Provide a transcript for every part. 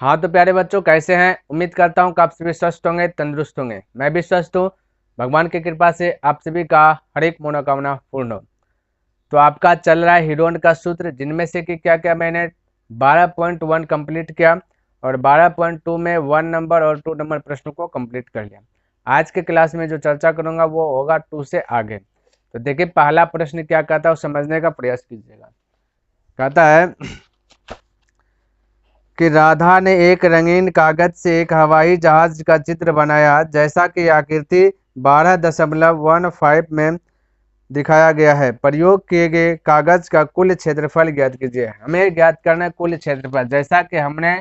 हाँ तो प्यारे बच्चों, कैसे हैं? उम्मीद करता हूँ कि आप सभी स्वस्थ होंगे, तंदुरुस्त होंगे। मैं भी स्वस्थ हूँ। भगवान की कृपा से आप सभी का हर एक मनोकामना पूर्ण हो। तो आपका चल रहा है हीरोन का सूत्र, जिनमें से कि क्या क्या मैंने 12.1 कंप्लीट किया और 12.2 में 1 नंबर और 2 नंबर प्रश्नों को कंप्लीट कर लिया। आज के क्लास में जो चर्चा करूंगा वो होगा 2 से आगे। तो देखिए, पहला प्रश्न क्या कहता है, वो समझने का प्रयास कीजिएगा। कहता है कि राधा ने एक रंगीन कागज से एक हवाई जहाज का चित्र बनाया, जैसा कि आकृति 12.15 में दिखाया गया है। प्रयोग किए गए कागज का कुल क्षेत्रफल ज्ञात कीजिए। हमें ज्ञात करना है कुल क्षेत्रफल। जैसा कि हमने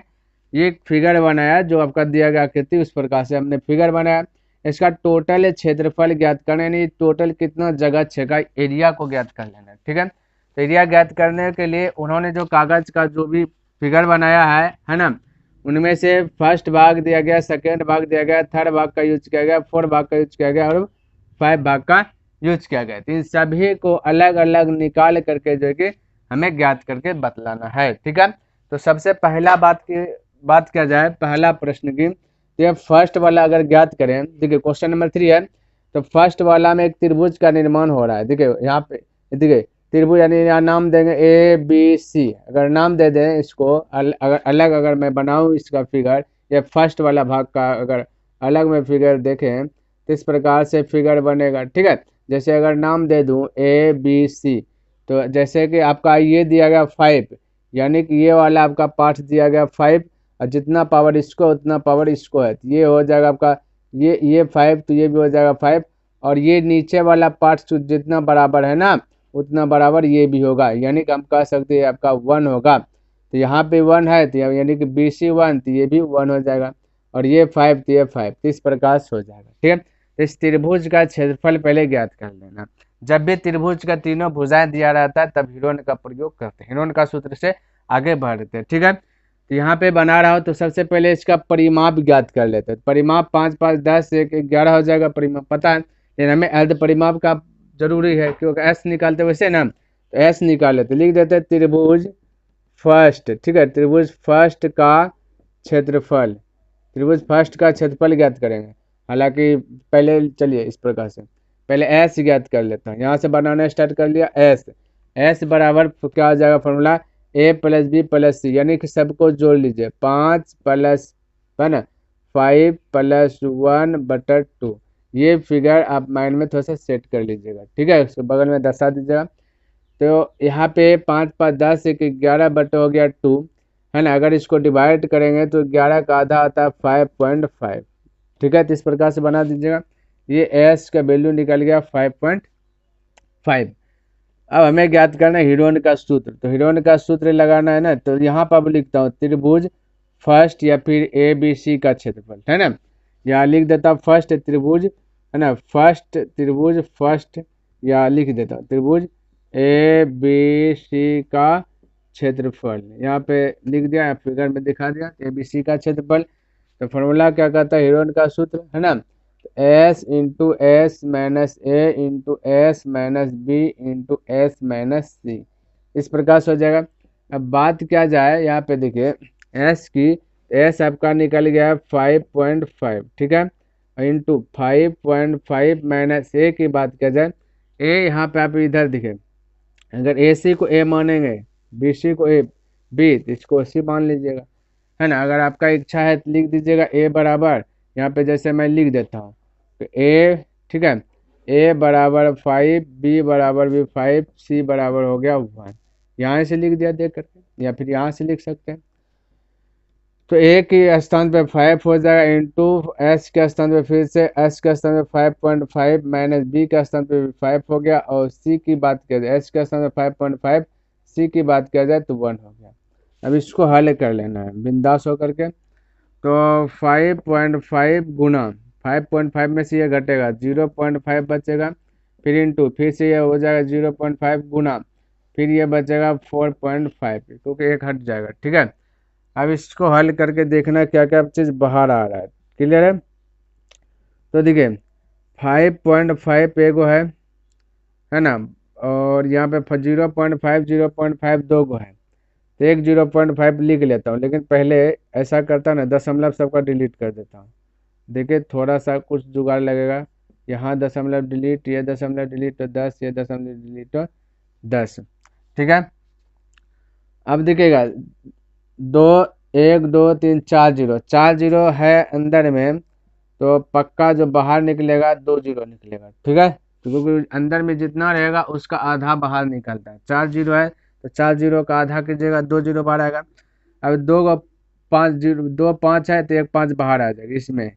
ये फिगर बनाया, जो आपका दिया गया आकृति, उस प्रकार से हमने फिगर बनाया। इसका टोटल क्षेत्रफल ज्ञात करना है, यानी टोटल कितना जगह छेगा, एरिया को ज्ञात कर लेना है। ठीक है, तो एरिया ज्ञात करने के लिए उन्होंने जो कागज का जो भी फिगर बनाया है ना, उनमें से फर्स्ट भाग दिया गया, सेकेंड भाग दिया गया, थर्ड भाग का यूज किया गया, फोर्थ भाग का यूज किया गया और 5 भाग का यूज किया गया। तो इन सभी को अलग अलग निकाल करके जो है कि हमें ज्ञात करके बतलाना है। ठीक है, तो सबसे पहला बात किया जाए, पहला प्रश्न की, तो ये फर्स्ट वाला अगर ज्ञात करें, देखिए क्वेश्चन नंबर 3 है। तो फर्स्ट वाला में एक त्रिभुज का निर्माण हो रहा है। देखिए यहाँ पे, देखिए त्रिभुज, यानी यहाँ नाम देंगे ABC। अगर नाम दे दें इसको, अगर मैं बनाऊं इसका फिगर, ये फर्स्ट वाला भाग का अगर अलग में फिगर देखें तो इस प्रकार से फिगर बनेगा। ठीक है, जैसे अगर नाम दे दूं ABC, तो जैसे कि आपका ये दिया गया 5, यानी कि ये वाला आपका पार्ट दिया गया 5, और जितना पावर इसको उतना पावर इसको है, तो ये हो जाएगा आपका ये 5, तो ये भी हो जाएगा 5, और ये नीचे वाला पार्ट जितना बराबर है ना, उतना बराबर ये भी होगा, यानी कि हम कह सकते हैं आपका 1 होगा। तो यहाँ पे 1 है, तो यानी कि BC1, तो ये भी 1 हो जाएगा, और ये 5, तो ये 5, तो इस प्रकार से हो जाएगा। ठीक है, इस त्रिभुज का क्षेत्रफल पहले ज्ञात कर लेना। जब भी त्रिभुज का तीनों भुजाएं दिया रहता है तब हीरोन का प्रयोग करते हैं, हीरोन का सूत्र से आगे बढ़ते हैं। ठीक है, तो यहाँ पे बना रहा हो तो सबसे पहले इसका परिमाप ज्ञात कर लेते हैं। परिमाप 5 5 10 1 11 हो जाएगा परिमाप, पता है, लेकिन हमें अर्ध परिमाप का जरूरी है, क्योंकि एस निकालते वैसे ना, तो एस निकाल लेते, लिख देते हैं त्रिभुज फर्स्ट। ठीक है, त्रिभुज फर्स्ट का क्षेत्रफल, त्रिभुज फर्स्ट का क्षेत्रफल ज्ञात करेंगे। हालांकि पहले चलिए इस प्रकार से पहले एस ज्ञात कर लेता हूँ। यहाँ से बनाना स्टार्ट कर लिया। एस बराबर क्या हो जाएगा फॉर्मूला, A+B+C, यानी कि सबको जोड़ लीजिए, 5 प्लस है ना 5 + 1/2। ये फिगर आप माइंड में थोड़ा सा सेट कर लीजिएगा। ठीक है, उसके बगल में दर्शा दीजिएगा। तो यहाँ पे 5 5 10 1 11 बटे हो गया 2, है ना। अगर इसको डिवाइड करेंगे तो 11 का आधा आता है 5.5। ठीक है, तो इस प्रकार से बना दीजिएगा। ये एस का वैल्यू निकल गया 5.5। अब हमें ज्ञात करना है हीरोन का सूत्र। तो हीरोन का सूत्र लगाना है ना, तो यहाँ पर अब लिखता हूँ त्रिभुज फर्स्ट या फिर ABC का क्षेत्रफल, है ना। यहाँ लिख देता हूँ फर्स्ट त्रिभुज, है ना, फर्स्ट त्रिभुज फर्स्ट, या लिख देता हूँ त्रिभुज ABC का क्षेत्रफल। यहाँ पे लिख दिया, फिगर में दिखा दिया ABC का क्षेत्रफल। तो फॉर्मूला क्या कहता है, हीरोन का सूत्र, है ना, S × S - A × S - B × S - C, इस प्रकार से हो जाएगा। अब बात क्या जाए, यहाँ पे देखिए एस की, एस आपका निकल गया 5.5। ठीक है, इंटू 5.5 - A की बात किया जाए, ए यहाँ पे आप इधर दिखे, अगर AC को A मानेंगे, BC को B, तो इसको C मान लीजिएगा, है ना। अगर आपका इच्छा है तो लिख दीजिएगा A बराबर, यहाँ पे जैसे मैं लिख देता हूँ तो A, ठीक है, A बराबर 5, B बराबर भी 5, C बराबर हो गया 1। यहाँ से लिख दिया देख करके, या फिर यहाँ से लिख सकते हैं। तो A के स्थान पे 5 हो जाएगा, इंटू S के स्थान पे फिर से S के स्थान पे 5.5 माइनस B के स्थान पे 5 हो गया, और C की बात किया जाए, S के स्थान पे 5.5, C की बात किया जाए तो 1 हो गया। अब इसको हल कर लेना है बिंदास होकर के। तो 5.5 गुना 5.5 में से ये घटेगा 0.5 बचेगा, फिर इंटू फिर से ये हो जाएगा 0.5 गुना, फिर ये बचेगा 4.5, क्योंकि एक हट जाएगा। ठीक है, अब इसको हल करके देखना क्या क्या चीज़ बाहर आ रहा है। क्लियर है? तो देखिए 5.5 एगो है ना, और यहाँ पे 0.5 0.5 दो गो है। तो एक 0.5 लिख लेता हूँ, लेकिन पहले ऐसा करता ना, दशमलव सबका डिलीट कर देता हूँ। देखिए थोड़ा सा कुछ जुगाड़ लगेगा, यहाँ दशमलव डिलीट, ये दशमलव डिलीट तो 10, ये दशमलव डिलीट तो 10। ठीक है, अब दिखेगा 2, 1, 2, 3, 4 जीरो, 4 जीरो है अंदर में, तो पक्का जो बाहर निकलेगा 2 जीरो निकलेगा। ठीक है, तो क्योंकि अंदर में जितना रहेगा उसका आधा बाहर निकलता है। 4 जीरो है तो 4 जीरो का आधा कीजिएगा, 2 जीरो बाहर आएगा। अब 2 को 5 जीरो, 2 5 है तो एक 5 बाहर आ जाएगा इसमें।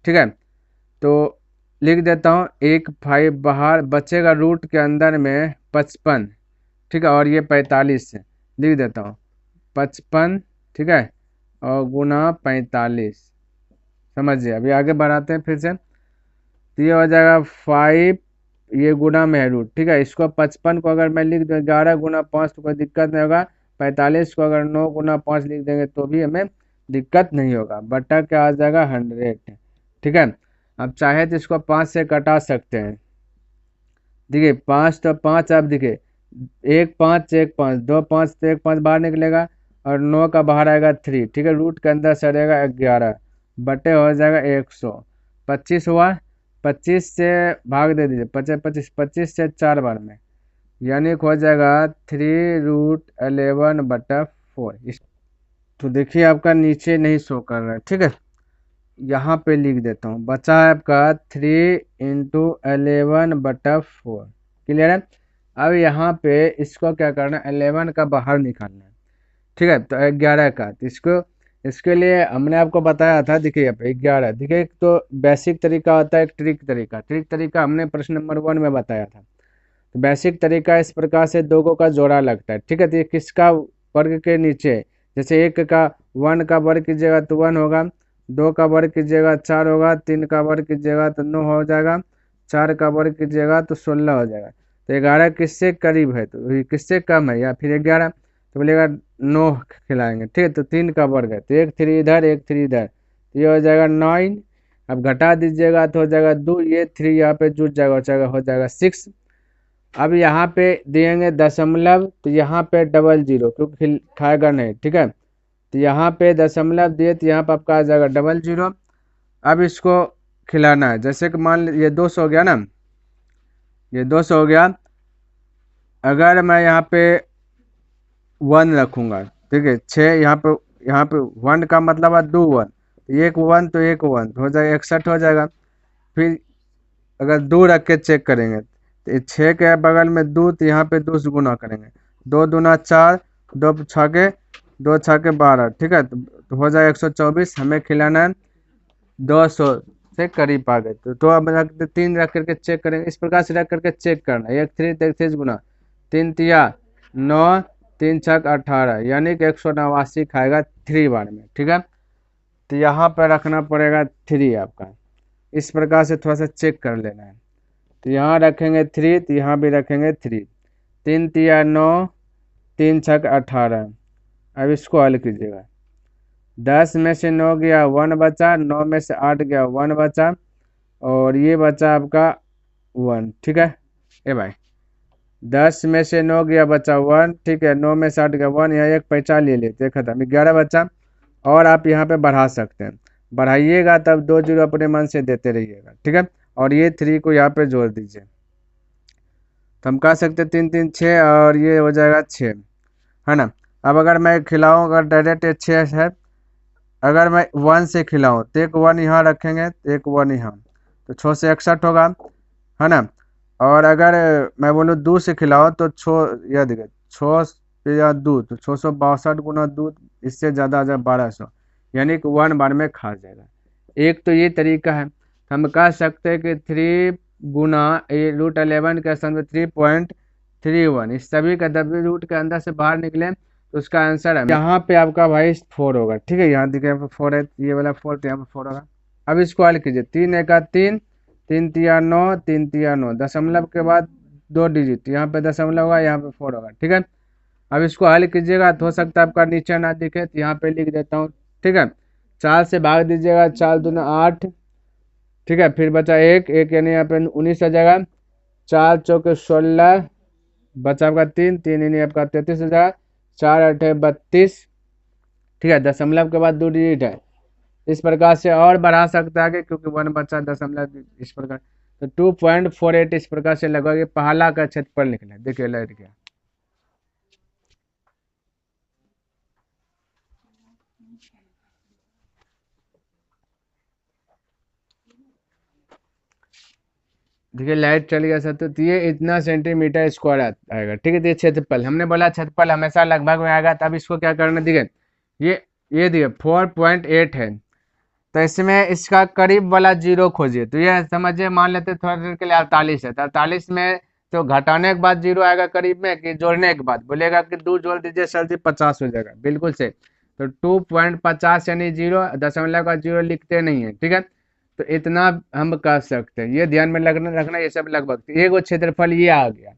ठीक है, तो लिख देता हूँ, एक 5 बाहर बचेगा, रूट के अंदर में 55। ठीक है, और ये 45 से लिख देता हूँ 55। ठीक है, और गुना 45। समझिए, अभी आगे बढ़ाते हैं फिर से, तो ये हो जाएगा 5, ये गुना में है रूट। ठीक है, इसको 55 को अगर मैं लिख दूँ 11 गुना 5 तो कोई दिक्कत नहीं होगा। 45 को अगर 9 गुना 5 लिख देंगे तो भी हमें दिक्कत नहीं होगा, बटा क्या आ जाएगा 100। ठीक है, अब चाहे तो इसको 5 से कटा सकते हैं। देखिए 5 तो 5, अब देखिए 1 5 1 5, 2 5 तो 1 5 बाहर निकलेगा, और 9 का बाहर आएगा 3। ठीक है, रूट के अंदर से रहेगा 11, बटे हो जाएगा 100। 25 हुआ, 25 से भाग दे दीजिए, 25 25 25 से 4 बार में, यानी कि हो जाएगा 3√11/4। तो देखिए आपका नीचे नहीं शो कर रहा है। ठीक है, यहाँ पे लिख देता हूँ, बचा है आपका 3×11/4। क्लियर है, अब यहाँ पे इसको क्या करना है, 11 का बाहर निकालना है। ठीक है, तो 11 का, तो इसको, इसके लिए हमने आपको बताया था, देखिए यहाँ पे 11। देखिए एक तो बेसिक तरीका होता है, एक ट्रिक तरीका। ट्रिक तरीका हमने प्रश्न नंबर 1 में बताया था। तो बेसिक तरीका इस प्रकार से, दोगों का जोड़ा लगता है। ठीक है, तो ये किसका वर्ग के नीचे, जैसे 1 का 1 का वर्ग कीजिएगा तो 1 होगा, 2 का वर्ग कीजिएगा 4 होगा, 3 का वर्ग कीजिएगा तो 9 हो जाएगा, 4 का वर्ग कीजिएगा तो 16 हो जाएगा। तो 11 किससे करीब है, तो ये किससे कम है, या फिर 11, तो बोलेगा 9 खिलाएंगे। ठीक है, तो 3 का वर्ग है, तो एक 3 इधर, एक 3 इधर, तो ये हो जाएगा 9। अब घटा दीजिएगा तो हो जाएगा 2, ये 3 यहाँ पे जुट जाएगा, हो जाएगा 6। अब यहाँ पे दिएंगे दशमलव, तो यहाँ पे डबल जीरो, क्योंकि खाएगा नहीं। ठीक है, तो यहाँ पे दशमलव दिए तो यहाँ पे आपका आ जाएगा डबल जीरो। अब इसको खिलाना है, जैसे कि मान लीजिए ये 200 हो गया ना, ये 200 हो गया। अगर मैं यहाँ पे 1 रखूँगा, ठीक है, 6 यहाँ पे 1 का मतलब है 2 1, एक 1 तो एक 1 हो जाएगा 61 हो जाएगा। फिर अगर 2 रख के चेक करेंगे, तो 6 के बगल में 2, तो यहाँ पे 2 से गुना करेंगे, 2 दूना 4, 2 छके 2 छके 12। ठीक है, तो हो जाएगा 124। हमें खिलाना है 200 से करीब आ गए, तो अब 3 रख करके चेक करेंगे, इस प्रकार से रख करके चेक करना है। 1 3 गुना 3 तिया 9, 3 छक 18, यानी कि 189 खाएगा 3 बार में। ठीक है, तो यहाँ पर रखना पड़ेगा 3 आपका, इस प्रकार से थोड़ा सा चेक कर लेना है। तो यहाँ रखेंगे 3, तो यहाँ भी रखेंगे 3। 3 तिया 9, 3 छक 18। अब इसको हल कीजिएगा, 10 में से 9 गया 1 बचा, 9 में से 8 गया 1 बचा, और ये बचा आपका 1। ठीक है, ए भाई 10 में से 9 गया बचा 1। ठीक है, 9 में से 8 गया 1, यहाँ एक पैसा ले लेते खत्म, 11 बचा। और आप यहाँ पे बढ़ा सकते हैं, बढ़ाइएगा तब 2 जीरो अपने मन से देते रहिएगा। ठीक है, और ये 3 को यहाँ पे जोड़ दीजिए, तो हम कह सकते हैं 3 3 6, और ये हो जाएगा 6, है ना। अब अगर मैं खिलाऊँ, अगर डायरेक्ट 6 है, अगर मैं 1 से खिलाऊँ तो एक 1 यहाँ रखेंगे, तो एक 1 यहाँ, तो 6 से 61 होगा, है ना। और अगर मैं बोलूँ 2 से खिलाओ तो 6, यह देखिए 6 पे या 2, तो 662 गुना 2, इससे ज़्यादा आ जाए 1200, यानी कि 1 बार में खा जाएगा। एक तो ये तरीका है। हम कह सकते हैं कि 3 गुना √11 के स्थान पर 3.31, इस सभी का W रूट के अंदर से बाहर निकले तो उसका आंसर है यहाँ पे आपका भाई 4 होगा। ठीक है, यहाँ देखिए 4 है, ये वाला 4, तो यहाँ पे 4 होगा। अब इसको हल कीजिए, 3 एका 3, 3 तिया 9, 3 तिया 9, दशमलव के बाद 2 डिजिट, यहाँ पे दशमलव होगा, यहाँ पे 4 होगा। ठीक है, अब इसको हल कीजिएगा, तो हो सकता है आपका नीचे ना दिखे, तो यहाँ पे लिख देता हूँ। ठीक है, 4 से भाग दीजिएगा, 4 दूना 8। ठीक है, फिर बचा 1 1, यानी यहाँ पे 19 आ जाएगा, 4 चौके 16, बचा आपका 3 3, यानी आपका 33 हो जाएगा। 4 8 32, ठीक है, दशमलव के बाद 2 डिजिट है। इस प्रकार से और बढ़ा सकता है कि क्योंकि 1 बचा दशमलव इस प्रकार, तो 2.48 इस प्रकार से लगभग ये पहला का क्षेत्रफल निकला। देखिए लग गया। देखिए लाइट चल गया सर, तो ये इतना सेंटीमीटर स्क्वायर आएगा, ठीक है। तो ये क्षेत्रफल हमने बोला, क्षेत्रफल हमेशा लगभग में आएगा, तब इसको क्या करना, देखिए ये देखिए 4.8 है, तो इसमें इसका करीब वाला जीरो खोजिए। तो ये समझिए, मान लेते थोड़ा देर के लिए 48 है, तो 48 में तो घटाने के बाद जीरो आएगा करीब में, कि जोड़ने के बाद बोलेगा कि 2 जोड़ दीजिए सर जी 50 हो जाएगा, बिल्कुल से। तो 2.50 यानी जीरो, दशमलव का जीरो लिखते नहीं है, ठीक है। तो इतना हम कर सकते हैं, ये ध्यान में रखना, ये सब लगभग। तो एगो क्षेत्रफल ये आ गया,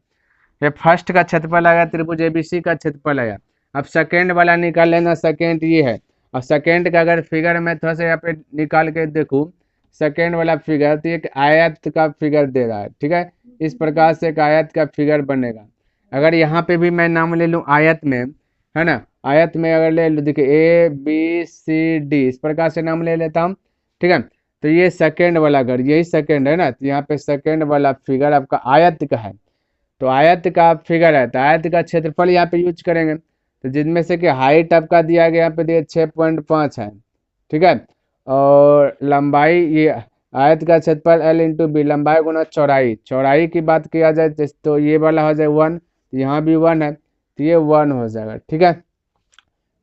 ये फर्स्ट का क्षेत्रफल आया, त्रिभुज एबीसी का क्षेत्रफल आया। अब सेकेंड वाला निकाल लेना, सेकेंड ये है। और सेकेंड का अगर फिगर मैं थोड़ा सा यहाँ पे निकाल के देखूँ, सेकेंड वाला फिगर, तो एक आयत का फिगर दे रहा है, ठीक है। इस प्रकार से एक आयत का फिगर बनेगा। अगर यहाँ पे भी मैं नाम ले लूँ आयत में, है ना, आयत में अगर ले लूँ, देखिए ABCD इस प्रकार से नाम ले लेता हूँ, ठीक है। तो ये सेकेंड वाला घर, यही सेकेंड है ना, तो यहाँ पे सेकेंड वाला फिगर आपका आयत का है। तो आयत का फिगर है, तो आयत का क्षेत्रफल यहाँ पे यूज करेंगे। तो जिनमें से कि हाइट आपका दिया गया यहाँ पे दिया 6.5 है, ठीक है। और लंबाई, ये आयत का क्षेत्रफल L×B, लंबाई गुना चौड़ाई, चौड़ाई की बात किया जाए तो ये वाला हो जाए 1, यहाँ भी 1 है, तो ये 1 हो जाएगा, ठीक है।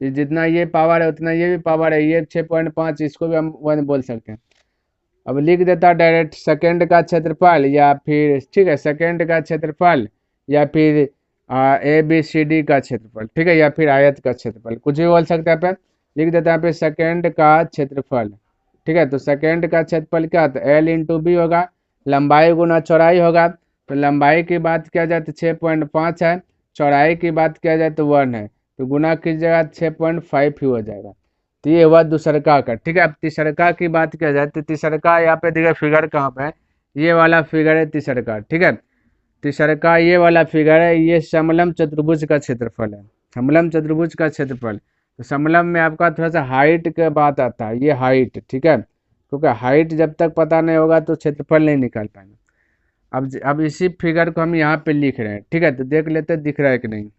ये जितना ये पावर है उतना ये भी पावर है, ये 6.5, इसको भी हम 1 बोल सकते हैं। अब लिख देता डायरेक्ट सेकंड का क्षेत्रफल, या फिर ठीक है सेकंड का क्षेत्रफल, या फिर ABCD का क्षेत्रफल, ठीक है, या फिर आयत का क्षेत्रफल, कुछ भी बोल सकते हैं। पे लिख देता है पे सेकंड का क्षेत्रफल, ठीक है। तो सेकंड का क्षेत्रफल क्या होता है, L×B होगा, लंबाई गुना चौड़ाई होगा। तो लंबाई की बात किया जाए तो 6.5 है, चौड़ाई की बात किया जाए तो 1 है, तो गुना कीजिएगा 6.5 ही हो जाएगा। तो ये हुआ दूसरका का, ठीक है। अब तीसरका की बात किया जाए तो तीसरका यहाँ पे देखिए फिगर कहाँ पे है, ये वाला फिगर है तीसरका, ठीक है। तीसरका ये वाला फिगर है, ये समलम चतुर्भुज का क्षेत्रफल है, समलम चतुर्भुज का क्षेत्रफल। तो समलम में आपका थोड़ा सा हाइट का बात आता है, ये हाइट, ठीक है, क्योंकि हाइट जब तक पता नहीं होगा तो क्षेत्रफल नहीं निकाल पाएंगे। अब इसी फिगर को हम यहाँ पे लिख रहे हैं, ठीक है। तो देख लेते हैं दिख रहा है कि नहीं।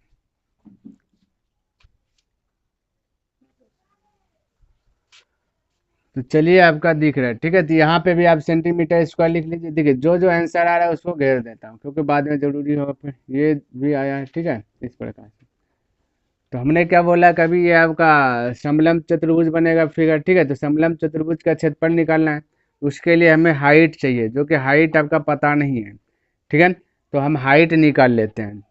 तो चलिए आपका दिख रहा है, ठीक है। तो यहाँ पे भी आप सेंटीमीटर स्क्वायर लिख लीजिए। देखिए जो जो आंसर आ रहा है उसको घेर देता हूँ, क्योंकि बाद में जरूरी होगा, फिर ये भी आया है, ठीक है, इस प्रकार से। तो हमने क्या बोला, कभी ये आपका समलम चतुर्भुज बनेगा फिगर, ठीक है। तो समलम चतुर्भुज का क्षेत्रफल निकालना है, उसके लिए हमें हाइट चाहिए, जो कि हाइट आपका पता नहीं है, ठीक है। तो हम हाइट निकाल लेते हैं।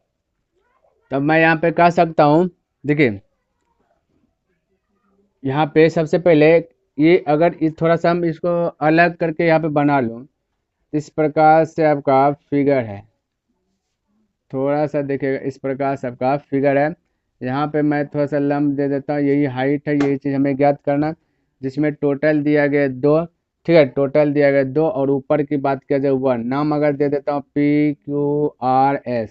तब मैं यहाँ पे कह सकता हूँ, देखिए यहाँ पे सबसे पहले ये अगर इस थोड़ा सा हम इसको अलग करके यहाँ पे बना लूँ, इस प्रकार से आपका फिगर है, थोड़ा सा देखिएगा, इस प्रकार से आपका फिगर है। यहाँ पे मैं थोड़ा सा लंब दे देता हूँ, यही हाइट है, यही चीज़ हमें ज्ञात करना, जिसमें टोटल दिया गया 2, ठीक है, टोटल दिया गया 2, और ऊपर की बात किया जाए 1। नाम अगर दे देता हूँ PQRS,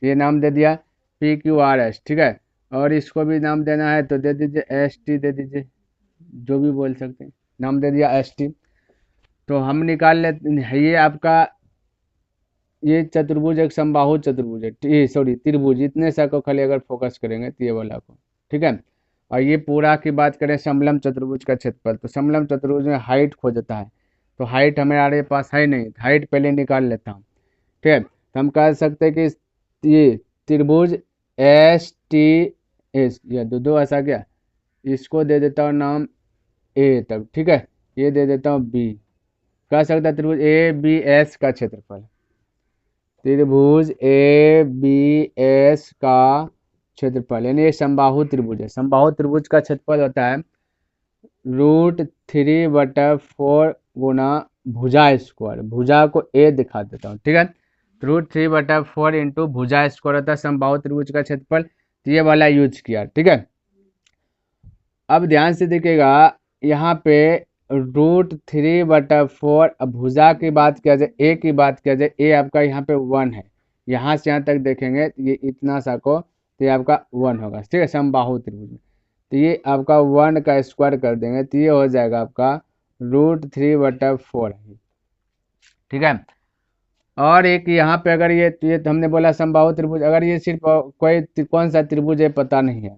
ये नाम दे दिया PQRS, ठीक है। और इसको भी नाम देना है तो दे दीजिए ST, दे दीजिए, जो भी बोल सकते हैं, नाम दे दिया ST। तो हम निकाल लेते हैं, ये आपका ये चतुर्भुज एक समबाहु चतुर्भुज है, सॉरी त्रिभुज, इतने सा को खाली अगर फोकस करेंगे तो ये वाला को, ठीक है। और ये पूरा की बात करें समलम चतुर्भुज का क्षेत्रफल, तो समलम चतुर्भुज में हाइट खोजता है, तो हाइट हमारे पास है नहीं, हाइट पहले निकाल लेता हूँ, ठीक है। तो हम कह सकते हैं कि ये त्रिभुज STS, या दो ऐसा क्या, इसको दे देता हूँ नाम A तक, ठीक है, ये दे देता हूँ B। कह सकता है त्रिभुज ABS का क्षेत्रफल, त्रिभुज ABS का क्षेत्रफल, यानी ये समबाहु त्रिभुज है। समबाहु त्रिभुज का क्षेत्रफल होता है √3/4 गुना भुजा स्क्वायर, भुजा को A दिखा देता हूँ, ठीक है। √3/4 इंटू भुजा स्क्वायर होता है समबाहु त्रिभुज का क्षेत्रफल। तो ये वाला यूज किया, ठीक है। अब ध्यान से देखिएगा, यहाँ पे √3/4, अब भुजा की बात किया जाए, ए की बात किया जाए, ए आपका यहाँ पे 1 है, यहाँ से यहाँ तक देखेंगे तो ये इतना सा को, तो ये आपका 1 होगा, ठीक है, समबाहु त्रिभुज में। तो ये आपका 1 का स्क्वायर कर देंगे तो ये हो जाएगा आपका √3/4, ठीक है। और एक यहाँ पे अगर ये तो हमने बोला समबाहु त्रिभुज, अगर ये सिर्फ कोई कौन सा त्रिभुज है पता नहीं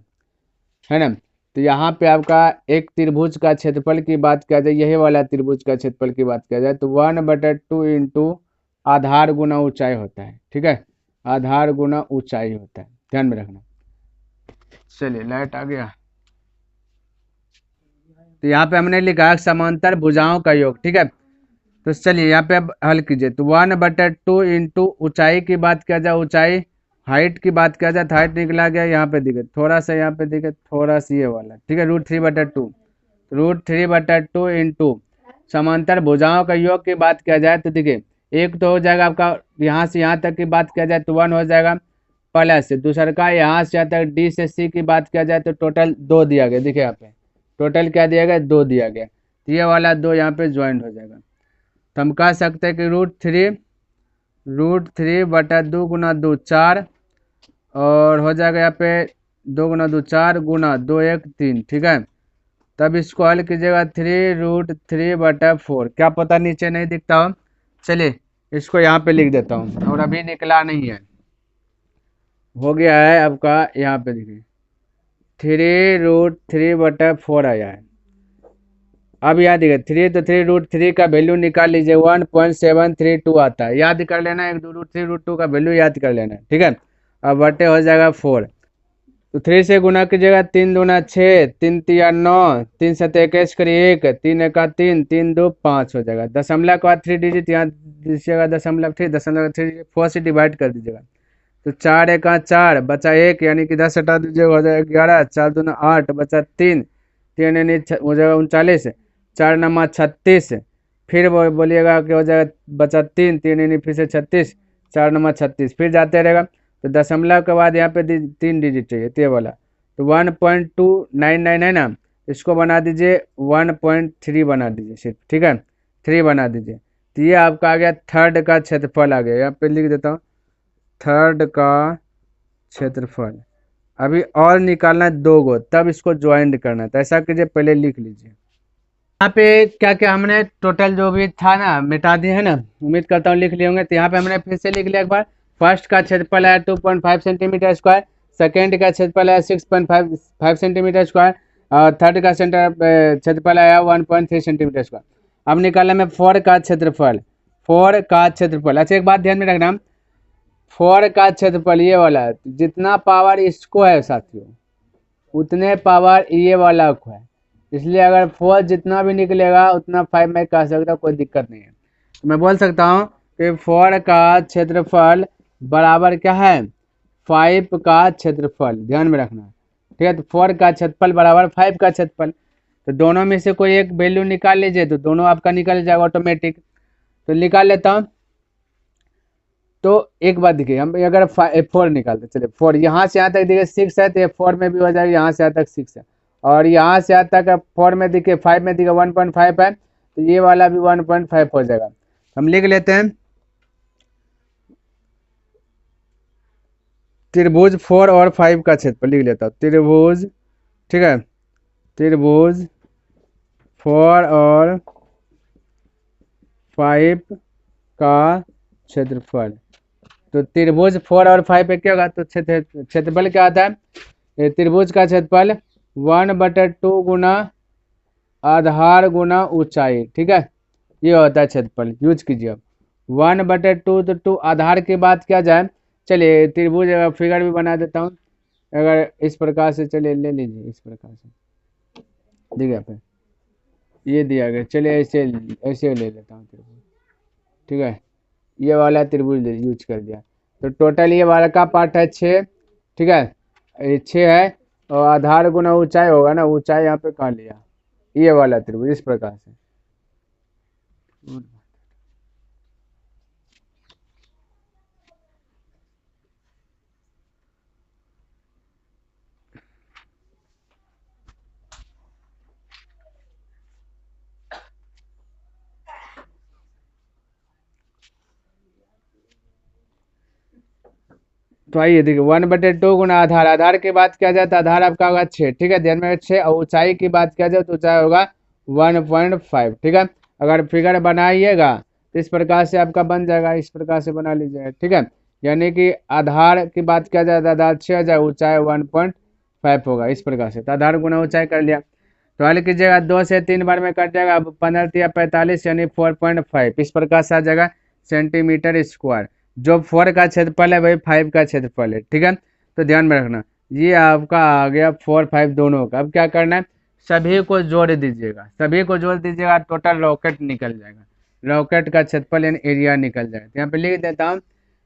है ना, तो यहाँ पे आपका एक त्रिभुज का क्षेत्रफल की बात किया जाए, यही वाला त्रिभुज का क्षेत्रफल की बात किया जाए तो 1/2 इंटू आधार गुना ऊंचाई होता है, ठीक है, आधार गुना ऊंचाई होता है, ध्यान में रखना। चलिए लाइट आ गया। तो यहाँ पे हमने लिखा है समांतर भुजाओं का योग, ठीक है। तो चलिए यहाँ पे अब हल कीजिए। तो 1/2 इंटू ऊंचाई की बात किया जाए, ऊंचाई हाइट की बात किया जाए तो हाइट निकला गया यहाँ पे दिखे थोड़ा सा, यहाँ पे दिखे थोड़ा सा ये वाला, ठीक है, √3/2 इंटू समांतर भुजाओं का योग की बात किया जाए तो देखिए एक तो हो जाएगा आपका यहाँ से यहाँ तक की बात किया जाए तो 1 हो जाएगा, प्लस दूसरा का यहाँ से यहाँ तक डी से सी की बात किया जाए तो टोटल 2 दिया गया, देखिए यहाँ पे टोटल क्या दिया गया, 2 दिया गया, तो ये वाला 2 यहाँ पे ज्वाइंट हो जाएगा। तो हम कह सकते हैं कि √3/2 गुना 2 4, और हो जाएगा यहाँ पे 2 गुना 2 4 गुना 2 1 3, ठीक है। तब इसको हल कीजिएगा 3√3/4, क्या पता नीचे नहीं दिखता हो, चलिए इसको यहाँ पे लिख देता हूँ, और अभी निकला नहीं है, हो गया है आपका यहाँ पे देखिए 3√3/4 आया है। अब याद देखिए 3 तो 3√3 का वैल्यू निकाल लीजिए 1.732 आता है, याद कर लेना, एक 3√2 का वैल्यू याद कर लेना, ठीक है। अब बटे हो जाएगा 4, तो 3 से गुना कीजिएगा 3 दूना 6, 3 तिया 9, 3 7 21 करिए 1, 3 1 3, 3 2 5 हो जाएगा। दशमलव के बाद 3 डिजिट यहाँ दीजिएगा, दशमलव, ठीक, दशमलव 3 4 से डिवाइड कर दीजिएगा, तो 4 1 4 बचा 1, यानी कि 10 हटा दीजिएगा, हो जाएगा 11, 4 दूना 8 बचा 3, 3 यानी हो जाएगा 39, 4 नमा 36, फिर बोलिएगा कि हो जाएगा बचा 3, 3 यानी फिर से 36, 4 नमा 36, फिर जाते रहेगा। तो दशमलव के बाद यहाँ पे 3 डिजिट चाहिए, तो ये वाला, तो 1.299 है ना, इसको बना दीजिए 1.3 बना दीजिए सिर्फ, ठीक है, 3 बना दीजिए। तो ये आपका आ गया थर्ड का क्षेत्रफल आ गया, यहाँ पे लिख देता हूँ थर्ड का क्षेत्रफल। अभी और निकालना है 2 गो, तब इसको ज्वाइंट करना है, तो ऐसा कीजिए पहले लिख लीजिए। यहाँ पे क्या क्या हमने टोटल जो भी था ना मिटा दिए है ना, उम्मीद करता हूँ लिख लिए होंगे। तो यहाँ पे हमने फिर से लिख लिया एक बार, फर्स्ट का क्षेत्रफल है 2.5 सेंटीमीटर स्क्वायर, सेकेंड का क्षेत्रफल है 6.5 सेंटीमीटर स्क्वायर, और थर्ड का क्षेत्रफल है 1.3 सेंटीमीटर स्क्वायर। अब निकालना में 4 का क्षेत्रफल, 4 का क्षेत्रफल। अच्छा एक बात ध्यान में रखना, 4 का क्षेत्रफल ये वाला जितना पावर इसको है साथियों, उतने पावर ये वाला को है, इसलिए अगर 4 जितना भी निकलेगा उतना 5 मैं कह सकता हूँ, कोई दिक्कत नहीं है। तो मैं बोल सकता हूँ कि 4 का क्षेत्रफल बराबर क्या है, 5 का क्षेत्रफल, ध्यान में रखना, ठीक है। तो 4 का क्षेत्रफल बराबर 5 का क्षेत्रफल, तो दोनों में से कोई एक वैल्यू निकाल लीजिए, तो दोनों आपका निकल जाएगा ऑटोमेटिक। तो निकाल लेता हूँ। तो एक बात देखिए, हम अगर 4 निकालते, चलिए 4 यहाँ से यहाँ तक देखिए 6 है, तो ये 4 में भी हो जाएगा, यहाँ से यहाँ तक 6 है, और यहाँ से यहाँ तक 4 में देखिए 5 में देखिए 1.5 है, तो ये वाला भी 1.5 हो जाएगा। हम लिख लेते हैं त्रिभुज 4 और 5 का क्षेत्रफल, लिख लेता हूँ त्रिभुज, ठीक है, त्रिभुज 4 और 5 का क्षेत्रफल। तो त्रिभुज 4 और 5 पे क्या होगा, तो क्षेत्रफल क्या आता है, त्रिभुज का क्षेत्रफल 1/2 गुना आधार गुना ऊंचाई, ठीक है, ये होता है क्षेत्रफल, यूज कीजिए। अब 1/2 तो 2 आधार की बात किया जाए, चलिए त्रिभुज फिगर भी बना देता हूँ, अगर इस प्रकार से, चलिए ले लीजिए इस प्रकार से, देखिए यहाँ पे ये दिया गया, चलिए ऐसे ऐसे ले लेता हूँ त्रिभुज, ठीक है, ये वाला त्रिभुज यूज कर दिया। तो टोटल ये वाला का पार्ट है 6, ठीक है, ये 6 है, और आधार गुना ऊंचाई होगा ना, ऊंचाई यहाँ पे कहा लिया, ये वाला त्रिभुज इस प्रकार से। तो आइए देखिए 1/2 गुना आधार, आधार की बात किया जाए तो आधार आपका होगा 6, ठीक है, ध्यान में 6। और ऊंचाई की बात किया जाए तो ऊंचाई होगा 1.5, ठीक है। अगर फिगर बनाइएगा तो इस प्रकार से आपका बन जाएगा, इस प्रकार से बना लीजिएगा, ठीक है। यानी कि आधार की बात किया जाए तो आधार 6 हो जाए, ऊंचाई 1.5 होगा, इस प्रकार से। तो आधार गुना ऊंचाई कर लिया। तो हल कीजिएगा, 2 से 3 बार में कट जाएगा, अब 15 या 45 यानी 4.5 इस प्रकार से आ जाएगा सेंटीमीटर स्क्वायर। जो 4 का क्षेत्रफल है वही 5 का क्षेत्रफल है, ठीक है। तो ध्यान में रखना, ये आपका आ गया 4, 5 दोनों का। अब क्या करना है, सभी को जोड़ दीजिएगा, सभी को जोड़ दीजिएगा, टोटल रॉकेट निकल जाएगा, रॉकेट का क्षेत्रफल यानी एरिया निकल जाएगा। यहाँ पे लिख देता हूँ,